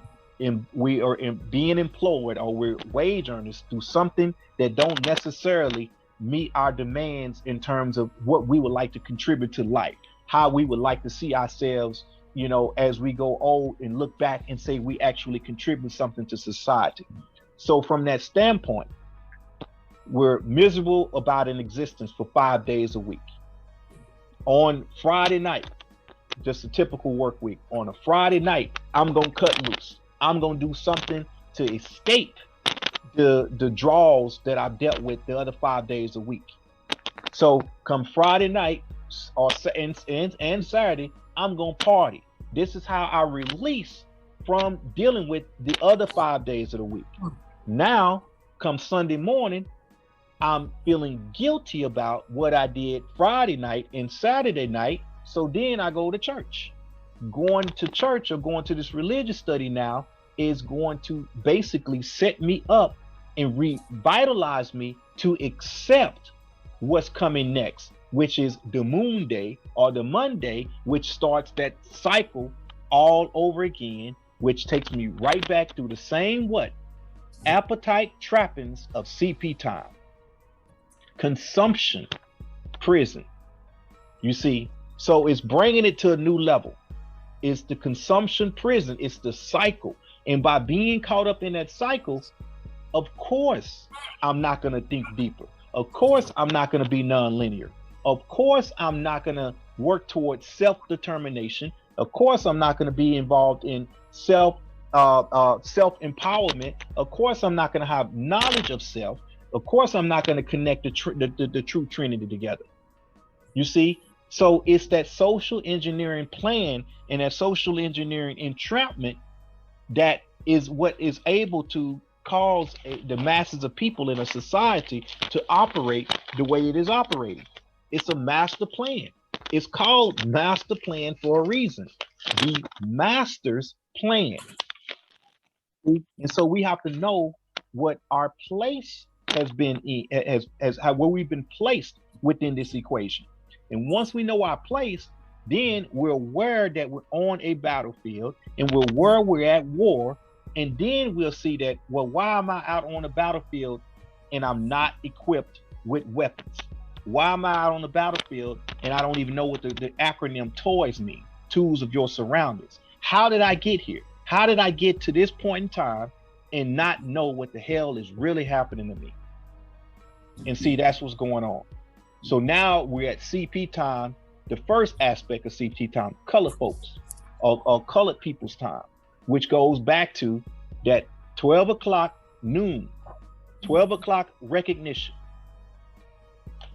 are being employed, or we're wage earners through something that don't necessarily meet our demands in terms of what we would like to contribute to life, how we would like to see ourselves, you know, as we go old and look back and say we actually contribute something to society. So from that standpoint, we're miserable about an existence for 5 days a week. On Friday night, just a typical work week, on a Friday night, I'm gonna cut loose. I'm gonna do something to escape the draws that I've dealt with the other 5 days a week. So come Friday night and Saturday, I'm gonna party. This is how I release from dealing with the other 5 days of the week. Now, come Sunday morning, I'm feeling guilty about what I did Friday night and Saturday night. So then I go to church. Going to church or going to this religious study now is going to basically set me up and revitalize me to accept what's coming next, which is the moon day or the Monday, which starts that cycle all over again, which takes me right back through the same appetite trappings of C.P. Time. Consumption prison. You see, so it's bringing it to a new level. It's the consumption prison. It's the cycle. And by being caught up in that cycle, of course, I'm not going to think deeper. Of course, I'm not going to be nonlinear. Of course, I'm not going to work towards self-determination. Of course, I'm not going to be involved in self-empowerment. Of course, I'm not going to have knowledge of self. Of course, I'm not going to connect the true Trinity together. You see? So it's that social engineering plan and that social engineering entrapment that is what is able to cause the masses of people in a society to operate the way it is operating. It's a master plan. It's called master plan for a reason. The master's plan. And so we have to know what our place has been where we've been placed within this equation. And once we know our place, then we're aware that we're on a battlefield and we're where we're at war. And then we'll see that, well, why am I out on the battlefield and I'm not equipped with weapons? Why am I out on the battlefield and I don't even know what the acronym TOYS mean? Tools of your surroundings. How did I get here? How did I get to this point in time and not know what the hell is really happening to me? And see, that's what's going on. So now we're at CP time, the first aspect of CP time, colored folks or colored people's time, which goes back to that 12 o'clock noon, 12 o'clock recognition,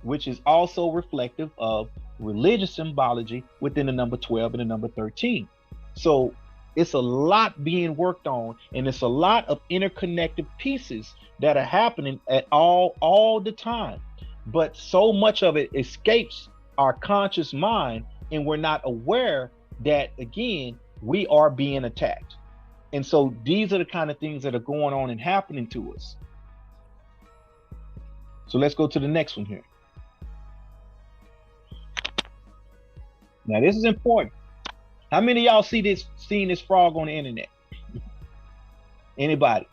which is also reflective of religious symbology within the number 12 and the number 13. So it's a lot being worked on, and it's a lot of interconnected pieces that are happening at all the time. But so much of it escapes our conscious mind, and we're not aware that, again, we are being attacked. And so these are the kind of things that are going on and happening to us. So let's go to the next one here. Now this is important. How many of y'all seen this frog on the internet? Anybody?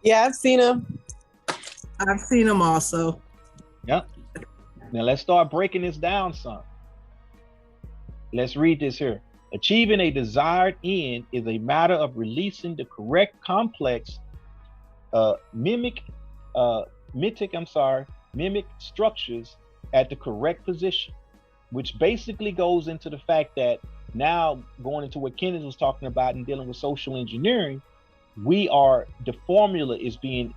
Yeah, I've seen him. I've seen him also. Yep. Now let's start breaking this down some. Let's read this here. Achieving a desired end is a matter of releasing the correct complex uh, mimic uh, mimic structures at the correct position, which basically goes into the fact that now going into what Kenneth was talking about and dealing with social engineering, the formula is being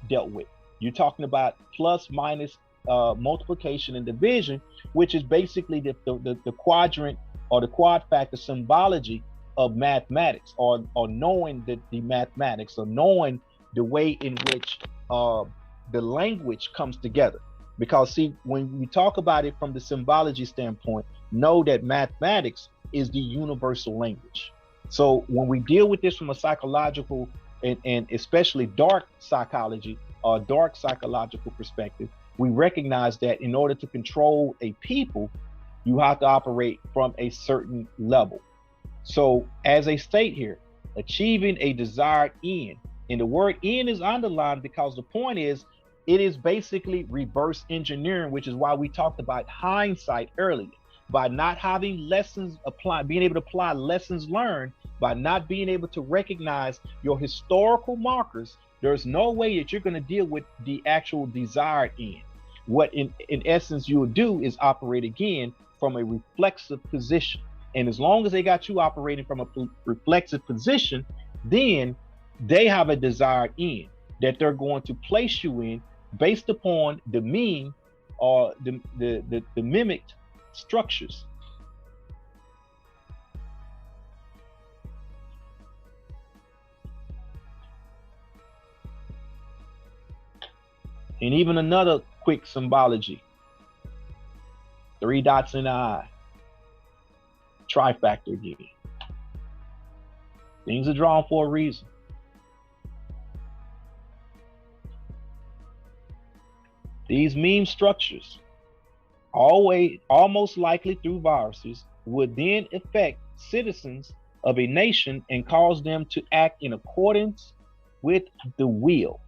dealt with. You're talking about plus minus multiplication and division, which is basically the quadrant or the quad factor symbology of mathematics, or knowing the mathematics, or knowing the way in which the language comes together. Because see, when we talk about it from the symbology standpoint, know that mathematics is the universal language. So when we deal with this from a psychological and especially dark psychology or dark psychological perspective, we recognize that in order to control a people, you have to operate from a certain level. So as a state here, achieving a desired end, and the word end is underlined because the point is, it is basically reverse engineering, which is why we talked about hindsight earlier. By not having lessons applied, being able to apply lessons learned, by not being able to recognize your historical markers, there's no way that you're going to deal with the actual desired end. What in essence you will do is operate again from a reflexive position. And as long as they got you operating from a reflexive position, then they have a desired end that they're going to place you in based upon the mean or the mimicked structures. And even another quick symbology, 3 dots in the eye, trifactor again. Things are drawn for a reason. These meme structures, almost likely through viruses, would then affect citizens of a nation and cause them to act in accordance with the will.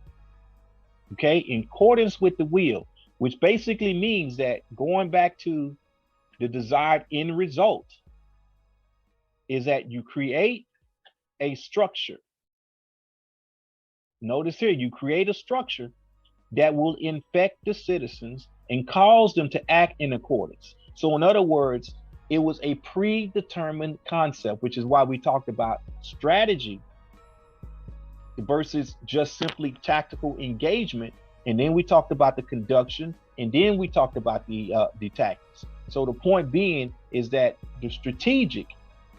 Okay, in accordance with the will, which basically means that going back to the desired end result is that you create a structure. Notice here, you create a structure that will infect the citizens and cause them to act in accordance. So in other words, it was a predetermined concept, which is why we talked about strategy versus just simply tactical engagement. And then we talked about the conduction, and then we talked about the tactics. So the point being is that the strategic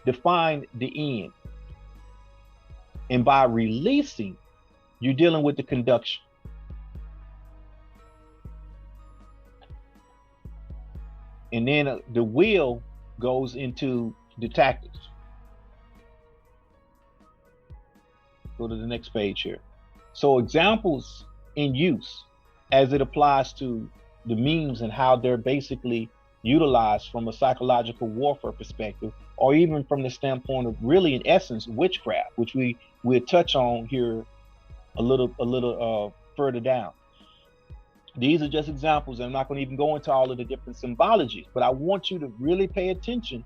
define the end. And by releasing, you're dealing with the conduction. And then the will goes into the tactics. Go to the next page here. So examples in use as it applies to the memes and how they're basically utilized from a psychological warfare perspective, or even from the standpoint of really, in essence, witchcraft, which we'll touch on here a little further down. These are just examples. I'm not going to even go into all of the different symbologies, but I want you to really pay attention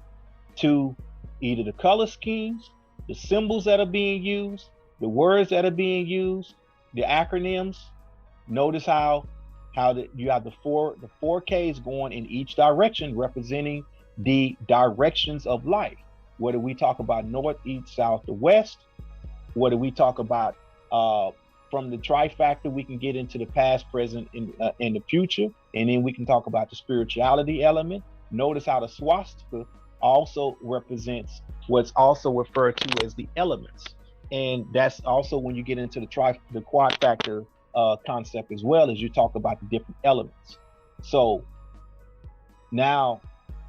to either the color schemes, the symbols that are being used, the words that are being used, the acronyms. Notice how you have the four Ks going in each direction, representing the directions of life. Whether we talk about north, east, south, or west, whether we talk about from the trifactor, we can get into the past, present, and the future, and then we can talk about the spirituality element. Notice how the swastika also represents what's also referred to as the elements, and that's also when you get into the quad factor concept, as well as you talk about the different elements. So now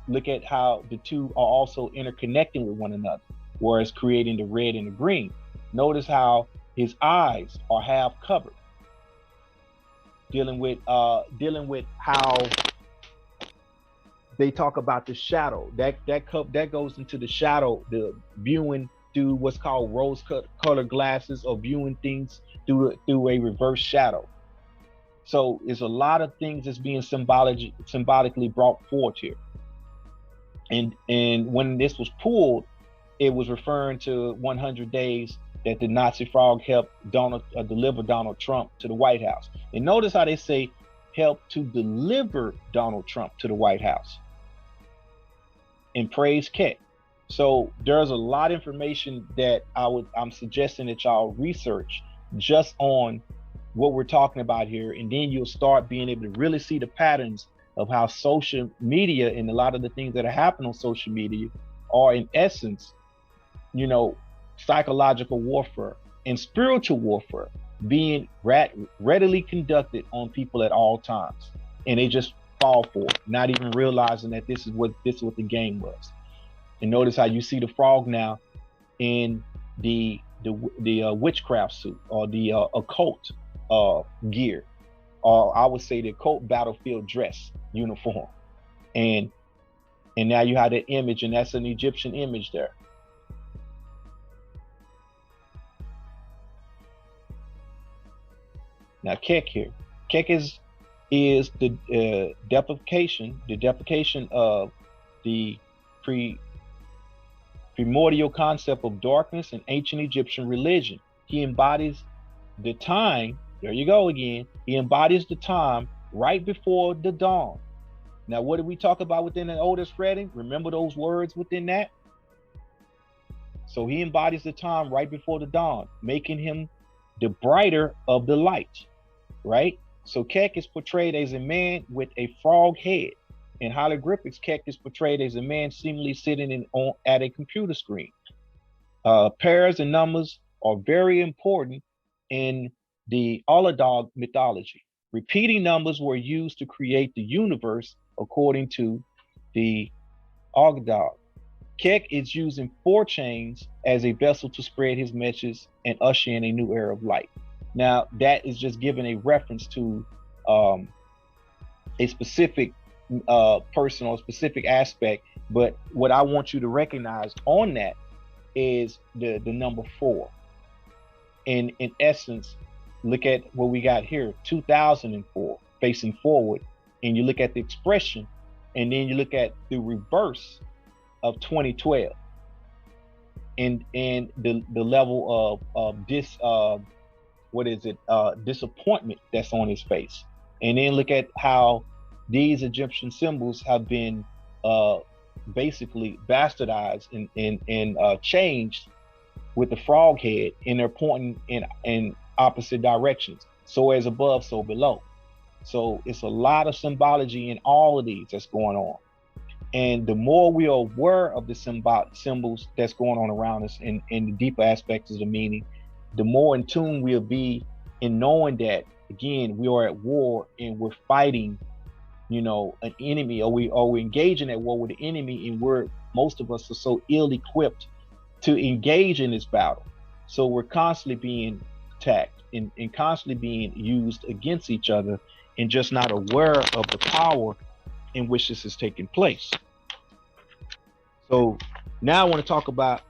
look at how the two are also interconnecting with one another, whereas creating the red and the green. Notice how his eyes are half covered, dealing with how they talk about the shadow that goes into the shadow, the viewing through what's called rose-colored glasses, or viewing things through a reverse shadow. So it's a lot of things that's being symbolically brought forth here. And when this was pulled, it was referring to 100 days that the Nazi frog helped deliver Donald Trump to the White House. And notice how they say helped to deliver Donald Trump to the White House. And praise Keck. So there's a lot of information that I'm suggesting that y'all research just on what we're talking about here, and then you'll start being able to really see the patterns of how social media and a lot of the things that are happening on social media are in essence, you know, psychological warfare and spiritual warfare being readily conducted on people at all times, and they just fall for it, not even realizing that this is what the game was. And notice how you see the frog now in the witchcraft suit or the occult gear, or I would say the occult battlefield dress uniform, and now you have that image, and that's an Egyptian image there. Now Keck here, Keck is the deprecation of the primordial concept of darkness in ancient Egyptian religion. He embodies the time, there you go again, he embodies the time right before the dawn. Now, what did we talk about within the oldest reading? Remember those words within that? So he embodies the time right before the dawn, making him the brighter of the light, right? So Keck is portrayed as a man with a frog head. In hieroglyphics, Keck is portrayed as a man seemingly sitting at a computer screen. Pairs and numbers are very important in the Oladog mythology. Repeating numbers were used to create the universe according to the Ogdog. Keck is using 4 chains as a vessel to spread his message and usher in a new era of light. Now, that is just giving a reference to a specific person or specific aspect, but what I want you to recognize on that is the number 4. And in essence, look at what we got here, 2004, facing forward, and you look at the expression, and then you look at the reverse of 2012, and the level of disappointment that's on his face. And then look at how these Egyptian symbols have been basically bastardized and changed with the frog head, and they're pointing in opposite directions. So as above, so below. So it's a lot of symbology in all of these that's going on. And the more we are aware of the symbols that's going on around us and the deeper aspects of the meaning, the more in tune we'll be in knowing that, again, we are at war and we're fighting, you know, an enemy, or we're engaging at war with the enemy, and most of us are so ill-equipped to engage in this battle. So we're constantly being attacked and constantly being used against each other, and just not aware of the power in which this is taking place. So now I want to talk about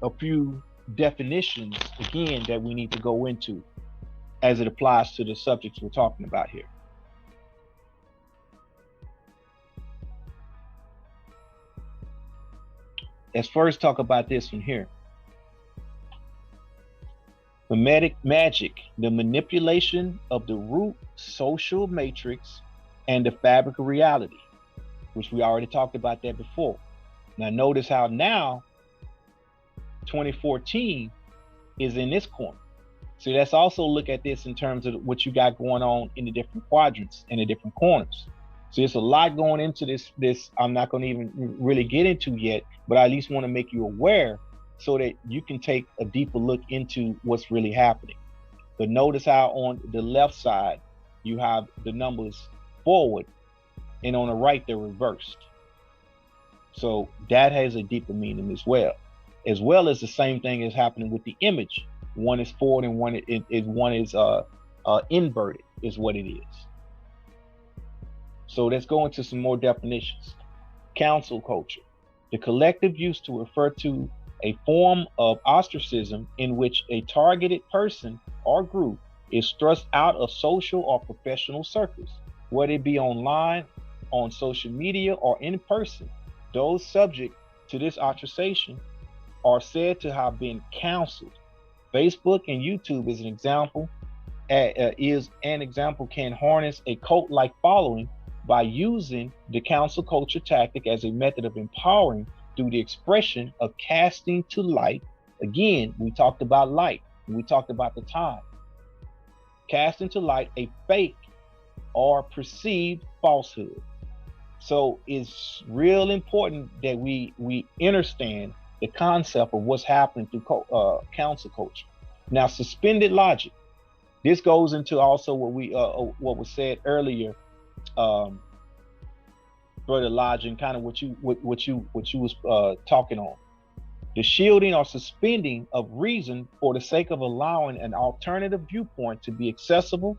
a few definitions, again, that we need to go into as it applies to the subjects we're talking about here. Let's first talk about this one here. Mimetic magic, the manipulation of the root social matrix and the fabric of reality, which we already talked about that before. Now notice how now 2014 is in this corner. So let's also look at this in terms of what you got going on in the different quadrants and the different corners. So there's a lot going into this I'm not going to even really get into yet, but I at least want to make you aware so that you can take a deeper look into what's really happening. But notice how on the left side, you have the numbers forward, and on the right, they're reversed. So that has a deeper meaning as well as the same thing is happening with the image. One is forward and one is inverted is what it is. So let's go into some more definitions. Council culture, the collective used to refer to a form of ostracism in which a targeted person or group is thrust out of social or professional circles, whether it be online, on social media, or in person. Those subject to this ostracization are said to have been canceled. Facebook and YouTube is an example. Can harness a cult-like following by using the cancel culture tactic as a method of empowering through the expression of casting to light. Again, we talked about light. We talked about the time. Casting to light a fake or perceived falsehood. So it's real important that we understand the concept of what's happening through cancel culture. Now, suspended logic. This goes into also what was said earlier, Brother Lodge, and kind of what you was talking on. The shielding or suspending of reason for the sake of allowing an alternative viewpoint to be accessible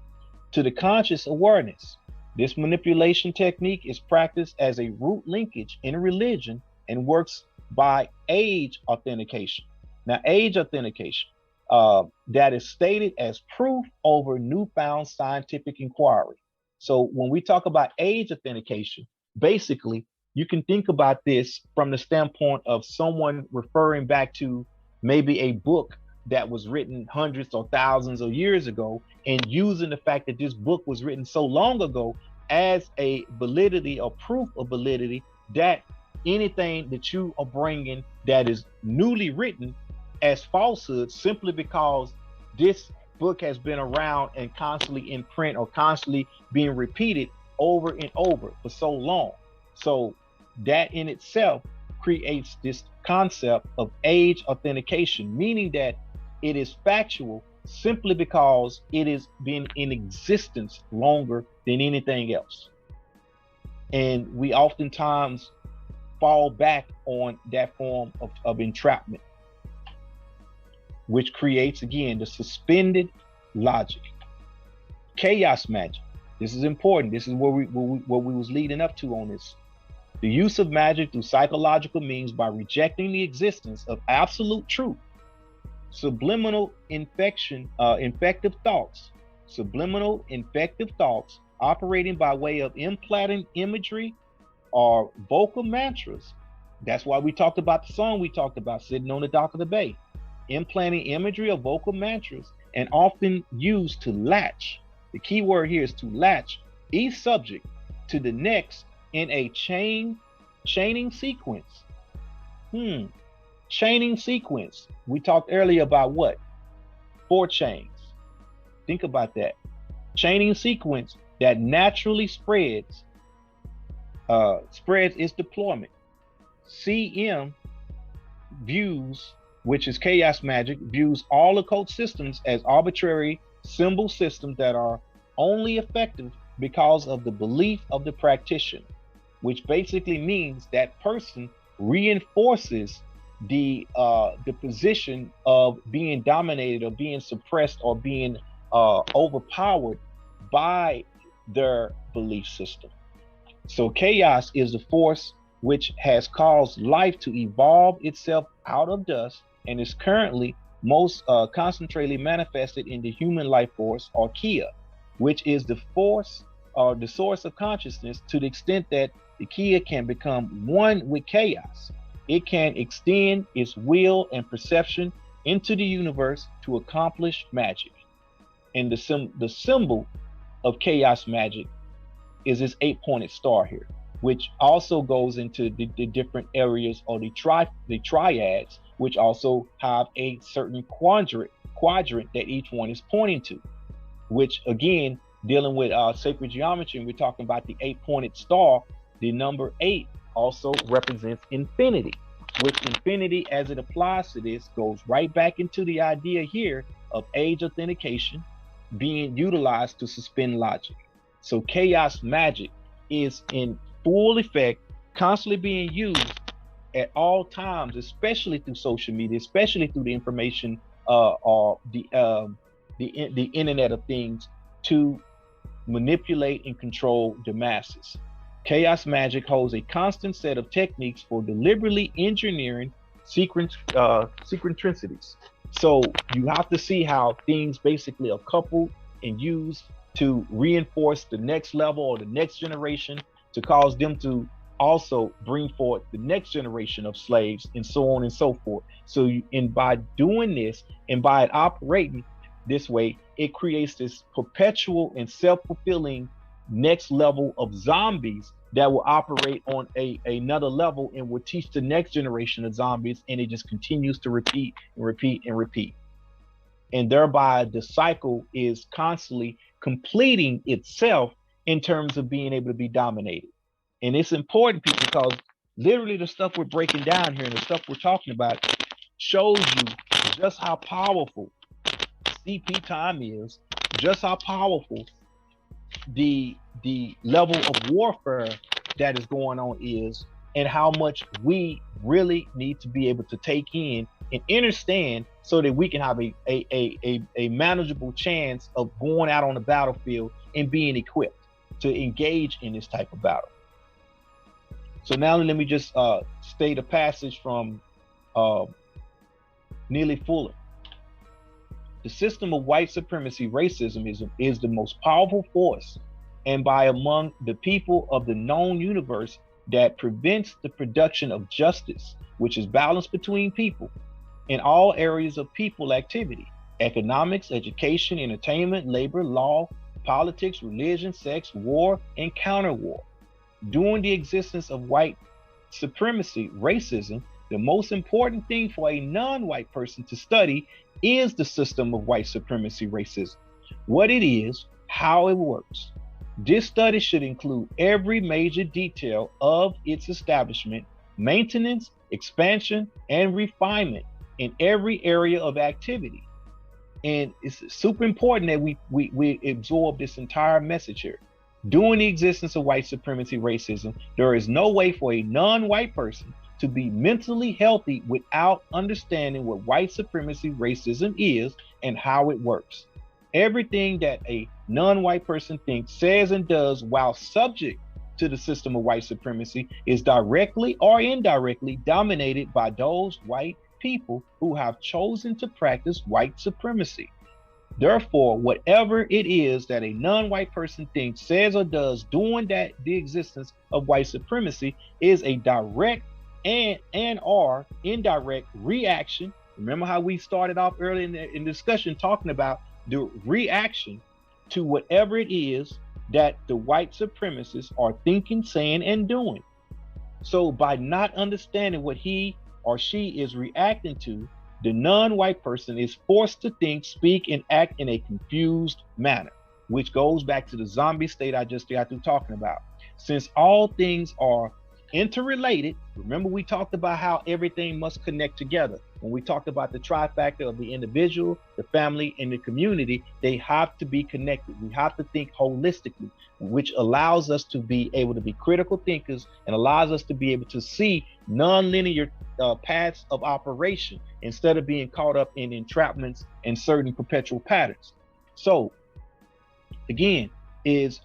to the conscious awareness. This manipulation technique is practiced as a root linkage in religion and works by age authentication. Now, age authentication, that is stated as proof over newfound scientific inquiry. So when we talk about age authentication, basically, you can think about this from the standpoint of someone referring back to maybe a book that was written hundreds or thousands of years ago, and using the fact that this book was written so long ago as a validity or proof of validity, that anything that you are bringing that is newly written as falsehood, simply because this book has been around and constantly in print or constantly being repeated over and over for so long. So that in itself creates this concept of age authentication, meaning that it is factual simply because it has been in existence longer than anything else. And we oftentimes fall back on that form of entrapment, which creates, again, the suspended logic. Chaos magic. This is important. This is what we was leading up to on this. The use of magic through psychological means by rejecting the existence of absolute truth. Subliminal infective thoughts operating by way of implanting imagery or vocal mantras. That's why we talked about the song we talked about, Sitting on the Dock of the Bay. Implanting imagery or vocal mantras, and often used to latch. The key word here is to latch each subject to the next in a chaining sequence. Chaining sequence. We talked earlier about what? 4 chains. Think about that. Chaining sequence that naturally spreads its deployment. CM views, which is chaos magic, views all occult systems as arbitrary symbol systems that are only effective because of the belief of the practitioner, which basically means that person reinforces the position of being dominated or being suppressed or being overpowered by their belief system. So chaos is the force which has caused life to evolve itself out of dust and is currently most concentratedly manifested in the human life force, or Kia, which is the force or the source of consciousness. To the extent that the Kia can become one with chaos, it can extend its will and perception into the universe to accomplish magic. And the symbol of chaos magic is this 8-pointed star here, which also goes into the different areas, or the triads, which also have a certain quadrant that each one is pointing to, which again, dealing with sacred geometry, and we're talking about the 8-pointed star, the number 8 also represents infinity, which infinity, as it applies to this, goes right back into the idea here of age authentication being utilized to suspend logic. So chaos magic is in full effect, constantly being used at all times, especially through social media, especially through the information or the Internet of Things, to manipulate and control the masses. Chaos magic holds a constant set of techniques for deliberately engineering synchronicities. So you have to see how things basically are coupled and used to reinforce the next level or the next generation, to cause them to also bring forth the next generation of slaves, and so on and so forth. So and by doing this and by it operating this way, it creates this perpetual and self-fulfilling next level of zombies that will operate on another level and will teach the next generation of zombies, and it just continues to repeat and repeat and repeat. And thereby the cycle is constantly completing itself in terms of being able to be dominated. And it's important, people, because literally the stuff we're breaking down here and the stuff we're talking about shows you just how powerful C.P. Time is, just how powerful the level of warfare that is going on is, and how much we really need to be able to take in and understand so that we can have a manageable chance of going out on the battlefield and being equipped to engage in this type of battle. So now let me just state a passage from Neely Fuller. The system of white supremacy racism is the most powerful force, and by among the people of the known universe, that prevents the production of justice, which is balance between people in all areas of people activity: economics, education, entertainment, labor, law, politics, religion, sex, war, and counter-war. During the existence of white supremacy racism, the most important thing for a non-white person to study is the system of white supremacy racism, what it is, how it works. This study should include every major detail of its establishment, maintenance, expansion, and refinement in every area of activity. And it's super important that we absorb this entire message here. During the existence of white supremacy racism, there is no way for a non-white person to be mentally healthy without understanding what white supremacy racism is and how it works. Everything that a non-white person thinks, says, and does while subject to the system of white supremacy is directly or indirectly dominated by those white people who have chosen to practice white supremacy. Therefore, whatever it is that a non-white person thinks, says, or does during the existence of white supremacy is a direct and or indirect reaction. Remember how we started off early in the discussion talking about the reaction to whatever it is that the white supremacists are thinking, saying, and doing. So by not understanding what he or she is reacting to, the non-white person is forced to think, speak, and act in a confused manner, which goes back to the zombie state I just got through talking about. Since all things are interrelated, remember we talked about how everything must connect together. When we talked about the trifecta of the individual, the family, and the community, they have to be connected. We have to think holistically, which allows us to be able to be critical thinkers and allows us to be able to see non-linear paths of operation instead of being caught up in entrapments and certain perpetual patterns. So again, is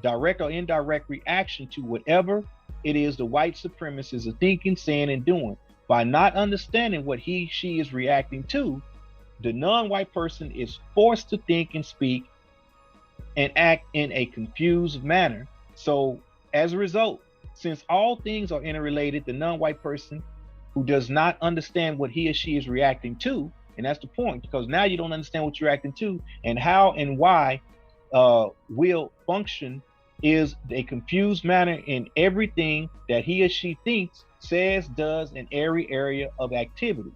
direct or indirect reaction to whatever it is the white supremacists are thinking, saying, and doing. By not understanding what he, she is reacting to, the non-white person is forced to think and speak and act in a confused manner. So as a result, since all things are interrelated, the non-white person who does not understand what he or she is reacting to, and that's the point, because now you don't understand what you're reacting to and how and why will function is a confused manner in everything that he or she thinks, says, does in every area of activity.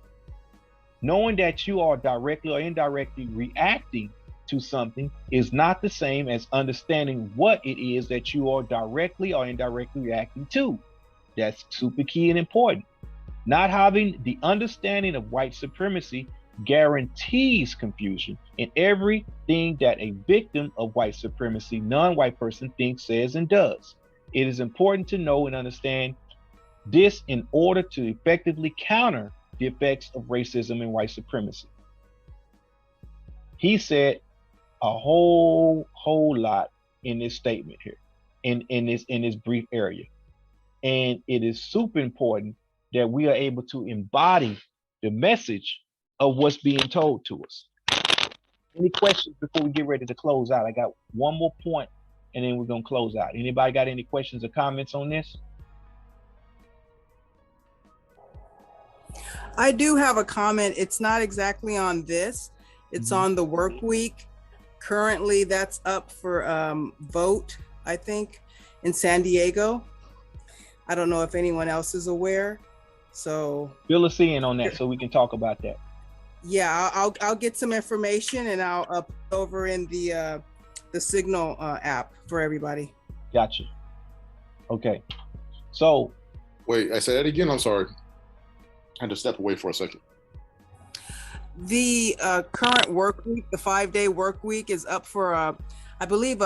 Knowing that you are directly or indirectly reacting to something is not the same as understanding what it is that you are directly or indirectly reacting to. That's super key and important. Not having the understanding of white supremacy guarantees confusion in everything that a victim of white supremacy, non-white person thinks, says, and does. It is important to know and understand this in order to effectively counter the effects of racism and white supremacy. He said a whole lot in this statement here, in this brief area. And it is super important that we are able to embody the message of what's being told to us. Any questions before we get ready to close out? I got one more point and then we're gonna close out. Anybody got any questions or comments on this? I do have a comment. It's not exactly on this. It's on the work week. Currently, that's up for vote, I think, in San Diego. I don't know if anyone else is aware. So fill us in on that so we can talk about that. Yeah, I'll get some information and I'll up over in the Signal app for everybody. Gotcha. Okay. So wait, I said that again. I'm sorry. I had to step away for a second. The current work week, the 5-day work week, is up for I believe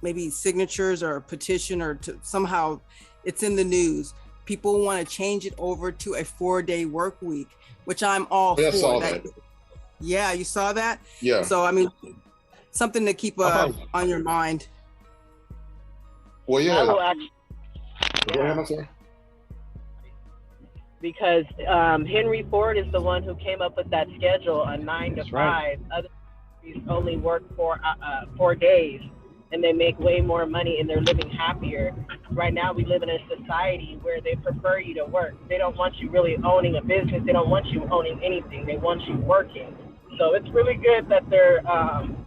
maybe signatures or a petition or somehow it's in the news. People want to change it over to a 4-day work week, which I'm all for. I saw that. Yeah, you saw that? Yeah. So I mean, something to keep on your mind. Well, yeah. Go ahead, I'm sorry. Because Henry Ford is the one who came up with that schedule, a 9 to 5. Right. Other countries only work for 4 days, and they make way more money, and they're living happier. Right now, we live in a society where they prefer you to work. They don't want you really owning a business. They don't want you owning anything. They want you working. So it's really good that they're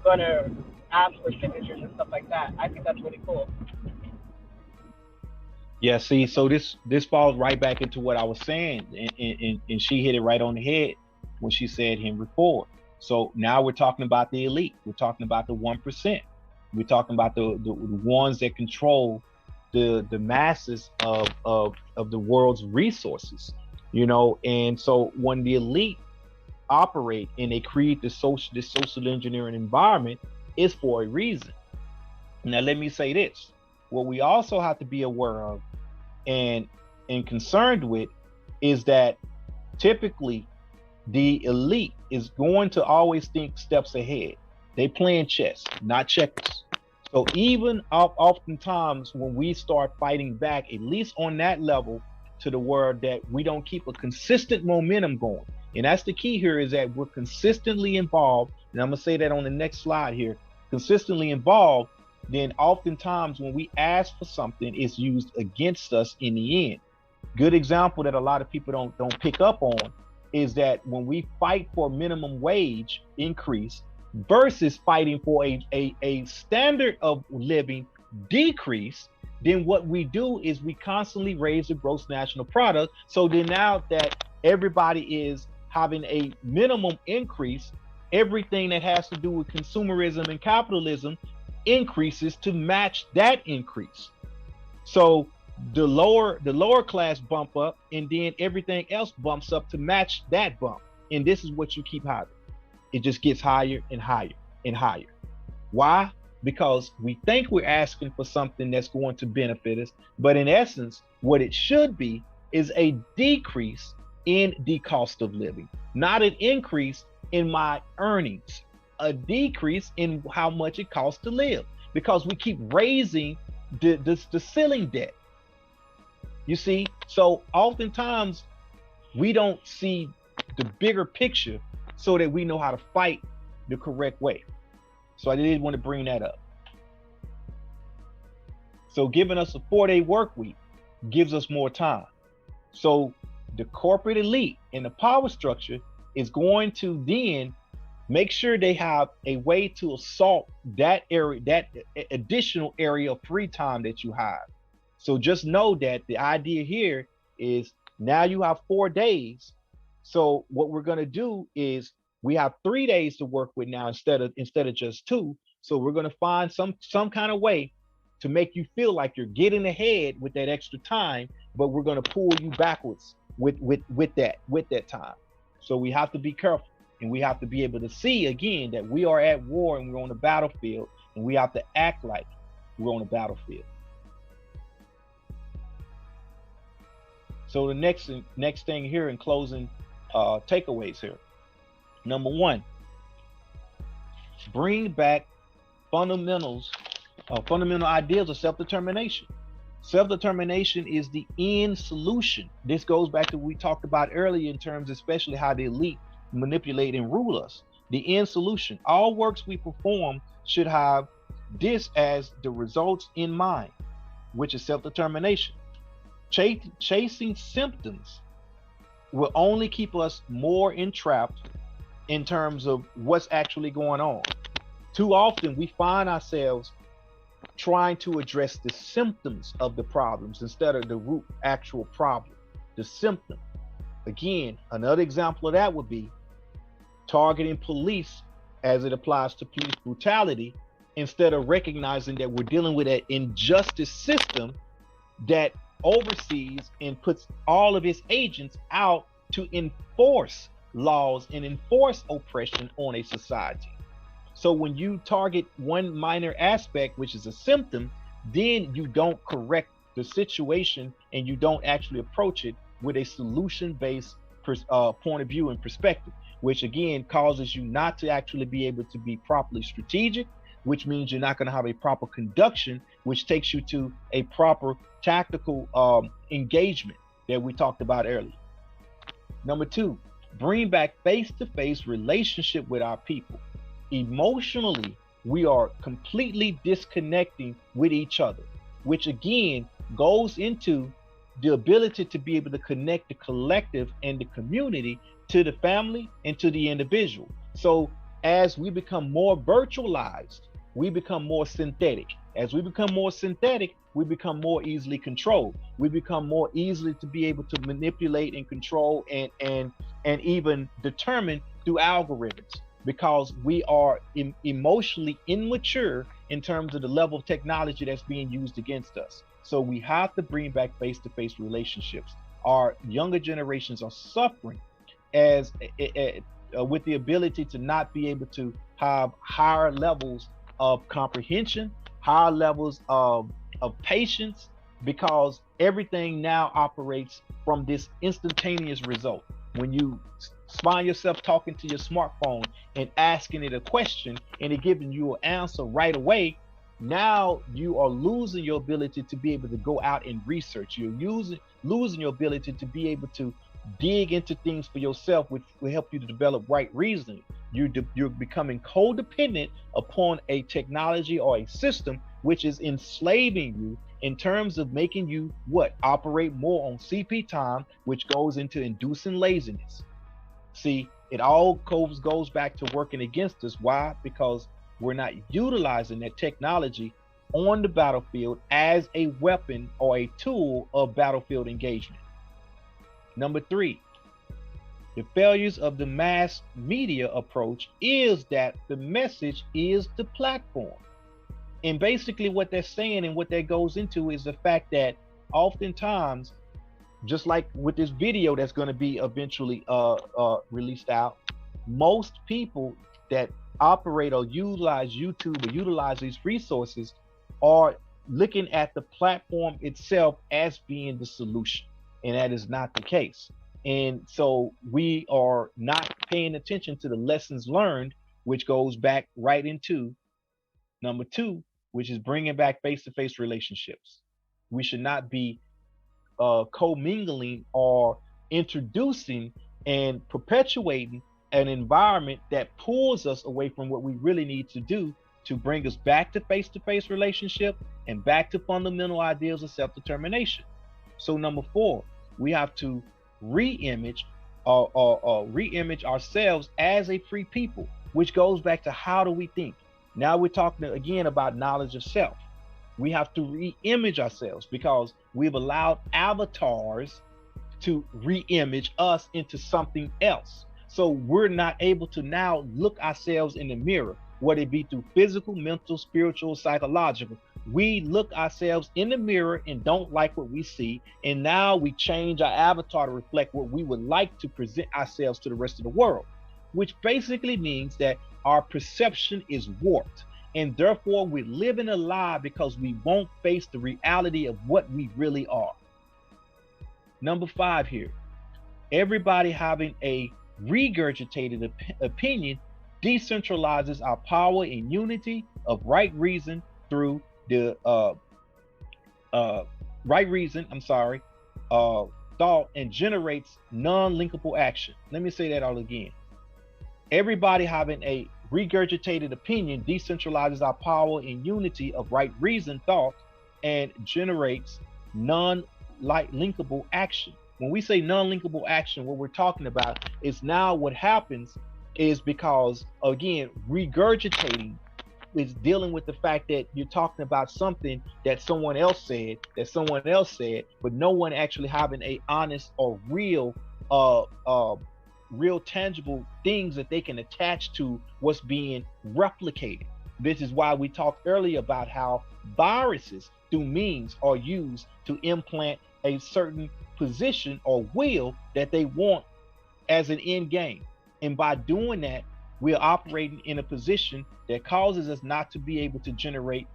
going to ask for signatures and stuff like that. I think that's really cool. Yeah, see, so this falls right back into what I was saying, and she hit it right on the head when she said Henry Ford. So now we're talking about the elite. We're talking about the 1%. We're talking about the ones that control the masses of the world's resources, you know. And so when the elite operate and they create this social engineering environment, it's for a reason. Now let me say this: what we also have to be aware of and concerned with is that typically the elite is going to always think steps ahead. They playing chess, not checkers. So even oftentimes when we start fighting back, at least on that level, to the word that we don't keep a consistent momentum going. And that's the key here, is that we're consistently involved. And I'm gonna say that on the next slide here, consistently involved. Then oftentimes when we ask for something, it's used against us in the end. Good example that a lot of people don't pick up on is that when we fight for minimum wage increase versus fighting for a standard of living decrease, then what we do is we constantly raise the gross national product. So then now that everybody is having a minimum increase, everything that has to do with consumerism and capitalism increases to match that increase. So the lower class bump up, and then everything else bumps up to match that bump. And this is what you keep having. It just gets higher and higher and higher. Why? Because we think we're asking for something that's going to benefit us, but in essence, what it should be is a decrease in the cost of living, not an increase in my earnings, a decrease in how much it costs to live, because we keep raising the ceiling debt. You see, so oftentimes we don't see the bigger picture so that we know how to fight the correct way. So I did want to bring that up. So giving us a 4-day work week gives us more time. So the corporate elite and the power structure is going to then make sure they have a way to assault that area, that additional area of free time that you have. So just know that the idea here is now you have 4 days. So what we're going to do is we have 3 days to work with now instead of just 2. So we're going to find some kind of way to make you feel like you're getting ahead with that extra time, but we're going to pull you backwards with that time. So we have to be careful, and we have to be able to see again that we are at war and we're on the battlefield, and we have to act like we're on the battlefield. So the next thing here in closing takeaways here. Number 1, bring back fundamental ideas of self-determination. Self-determination is the end solution. This goes back to what we talked about earlier in terms, especially how the elite manipulate and rule us. The end solution. All works we perform should have this as the results in mind, which is self-determination. Chasing symptoms will only keep us more entrapped in terms of what's actually going on. Too often we find ourselves trying to address the symptoms of the problems instead of the root actual problem, the symptom. Again, another example of that would be targeting police as it applies to police brutality, instead of recognizing that we're dealing with an injustice system that oversees and puts all of its agents out to enforce laws and enforce oppression on a society. So when you target one minor aspect, which is a symptom, then you don't correct the situation and you don't actually approach it with a solution-based point of view and perspective, which again causes you not to actually be able to be properly strategic, which means you're not going to have a proper conduction, which takes you to a proper tactical engagement that we talked about earlier. Number two, bring back face-to-face relationship with our people. Emotionally, we are completely disconnecting with each other, which again goes into the ability to be able to connect the collective and the community to the family and to the individual. So as we become more virtualized, we become more synthetic. As we become more synthetic, we become more easily controlled. We become more easily to be able to manipulate and control and even determine through algorithms, because we are emotionally immature in terms of the level of technology that's being used against us. So we have to bring back face-to-face relationships. Our younger generations are suffering as with the ability to not be able to have higher levels of comprehension, higher levels of patience, because everything now operates from this instantaneous result. When you find yourself talking to your smartphone and asking it a question and it giving you an answer right away, now you are losing your ability to be able to go out and research. You're losing your ability to be able to dig into things for yourself, which will help you to develop right reasoning. You're becoming codependent upon a technology or a system which is enslaving you in terms of making you operate more on CP time, which goes into inducing laziness. See, it all goes back to working against us. Why? Because we're not utilizing that technology on the battlefield as a weapon or a tool of battlefield engagement. Number three, the failures of the mass media approach is that the message is the platform. And basically what they're saying and what that goes into is the fact that oftentimes, just like with this video that's going to be eventually released out, most people that operate or utilize YouTube or utilize these resources are looking at the platform itself as being the solution, and that is not the case. And so we are not paying attention to the lessons learned, which goes back right into number two, which is bringing back face-to-face relationships. We should not be commingling or introducing and perpetuating an environment that pulls us away from what we really need to do to bring us back to face-to-face relationship and back to fundamental ideals of self-determination. So number four, we have to re-image ourselves as a free people, which goes back to how do we think. Now we're talking again about knowledge of self. We have to re-image ourselves because we've allowed avatars to re-image us into something else. So we're not able to now look ourselves in the mirror, whether it be through physical, mental, spiritual, psychological. We look ourselves in the mirror and don't like what we see. And now we change our avatar to reflect what we would like to present ourselves to the rest of the world, which basically means that our perception is warped. And therefore we're living a lie because we won't face the reality of what we really are. Number five here, everybody having a regurgitated opinion decentralizes our power and unity of right reason through the thought, and generates non-linkable action. Let me say that all again. Everybody having a regurgitated opinion decentralizes our power and unity of right reason thought and generates non-linkable action, When we say non-linkable action, what we're talking about is now what happens is because, again, regurgitating is dealing with the fact that you're talking about something that someone else said, but no one actually having a honest or real, real tangible things that they can attach to what's being replicated. This is why we talked earlier about how viruses through means are used to implant a certain position or will that they want as an end game. And by doing that, we're operating in a position that causes us not to be able to generate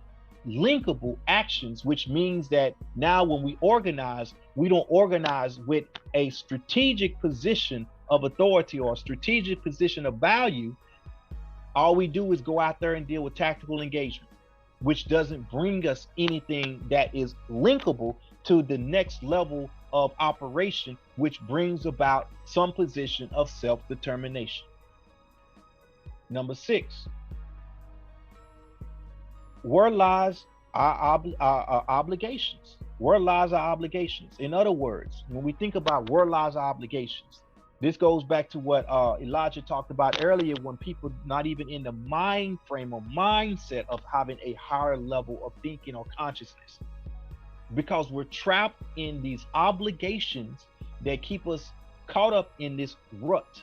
linkable actions, which means that now when we organize, we don't organize with a strategic position of authority or a strategic position of value. All we do is go out there and deal with tactical engagement, which doesn't bring us anything that is linkable to the next level of operation, which brings about some position of self-determination. Number 6, where lies our obligations? Where lies our obligations? In other words, when we think about where lies our obligations, this goes back to what Elijah talked about earlier, when people not even in the mind frame or mindset of having a higher level of thinking or consciousness, because we're trapped in these obligations that keep us caught up in this rut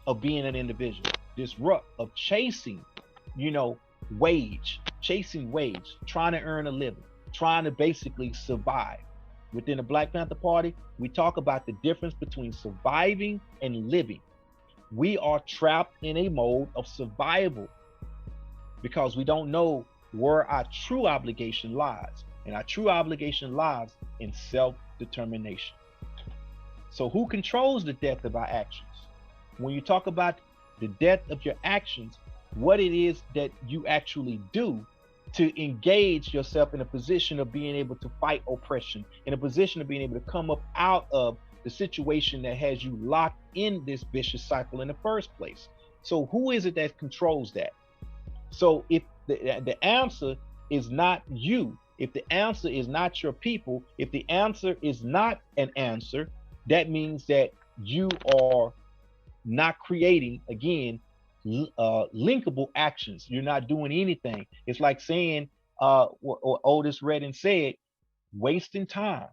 of being an individual, this rut of chasing, chasing wage, trying to earn a living, trying to basically survive. Within the Black Panther Party, we talk about the difference between surviving and living. We are trapped in a mode of survival because we don't know where our true obligation lies. And our true obligation lies in self-determination. So who controls the depth of our actions? When you talk about the depth of your actions, what it is that you actually do to engage yourself in a position of being able to fight oppression, in a position of being able to come up out of the situation that has you locked in this vicious cycle in the first place. So who is it that controls that? So if the answer is not you, if the answer is not your people, if the answer is not an answer, that means that you are not creating, again, linkable actions. You're not doing anything. It's like saying, what Otis Redding said, wasting time,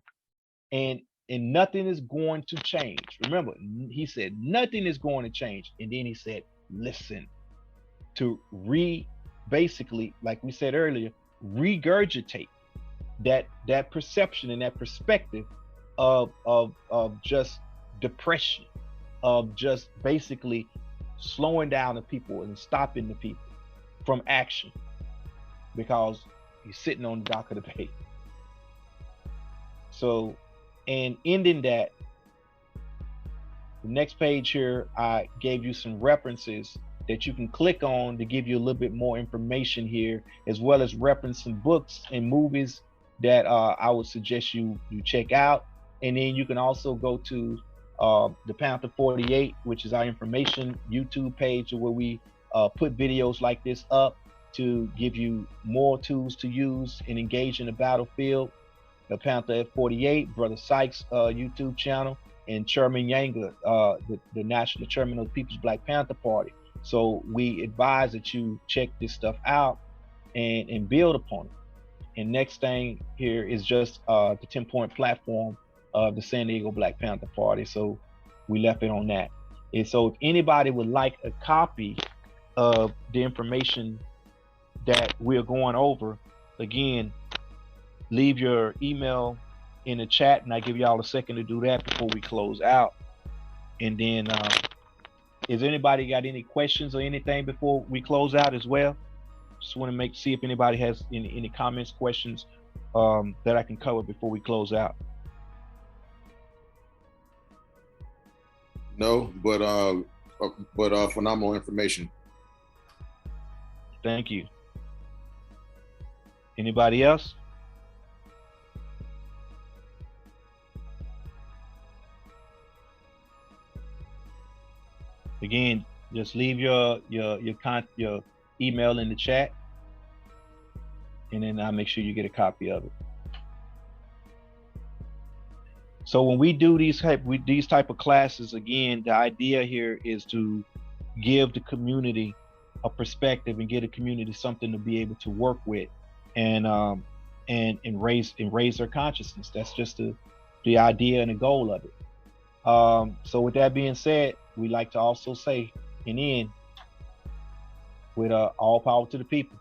and nothing is going to change. Remember, he said nothing is going to change, and then he said, listen, to basically, like we said earlier, regurgitate that perception and that perspective of just depression, of just basically slowing down the people and stopping the people from action because he's sitting on the dock of the bay. So, and ending that, the next page here, I gave you some references that you can click on to give you a little bit more information here, as well as reference some books and movies that I would suggest you check out. And then you can also go to the Panther 48, which is our information YouTube page, where we put videos like this up to give you more tools to use and engage in the battlefield. The Panther 48, Brother Sykes YouTube channel, and Chairman Yanga, the national chairman of the People's Black Panther Party. So we advise that you check this stuff out and build upon it. And next thing here is just the 10-point platform of the San Diego Black Panther Party. So we left it on that. And so if anybody would like a copy of the information that we're going over, again, leave your email in the chat, and I give y'all a second to do that before we close out. And then is anybody got any questions or anything before we close out as well? Just want to see if anybody has any comments, questions that I can cover before we close out. No, but phenomenal information. Thank you. Anybody else? Again, just leave your email in the chat, and then I'll make sure you get a copy of it. So when we do these type of classes, again, the idea here is to give the community a perspective and give the community something to be able to work with, and raise their consciousness. That's just the idea and the goal of it. So with that being said, we like to also say and end with all power to the people.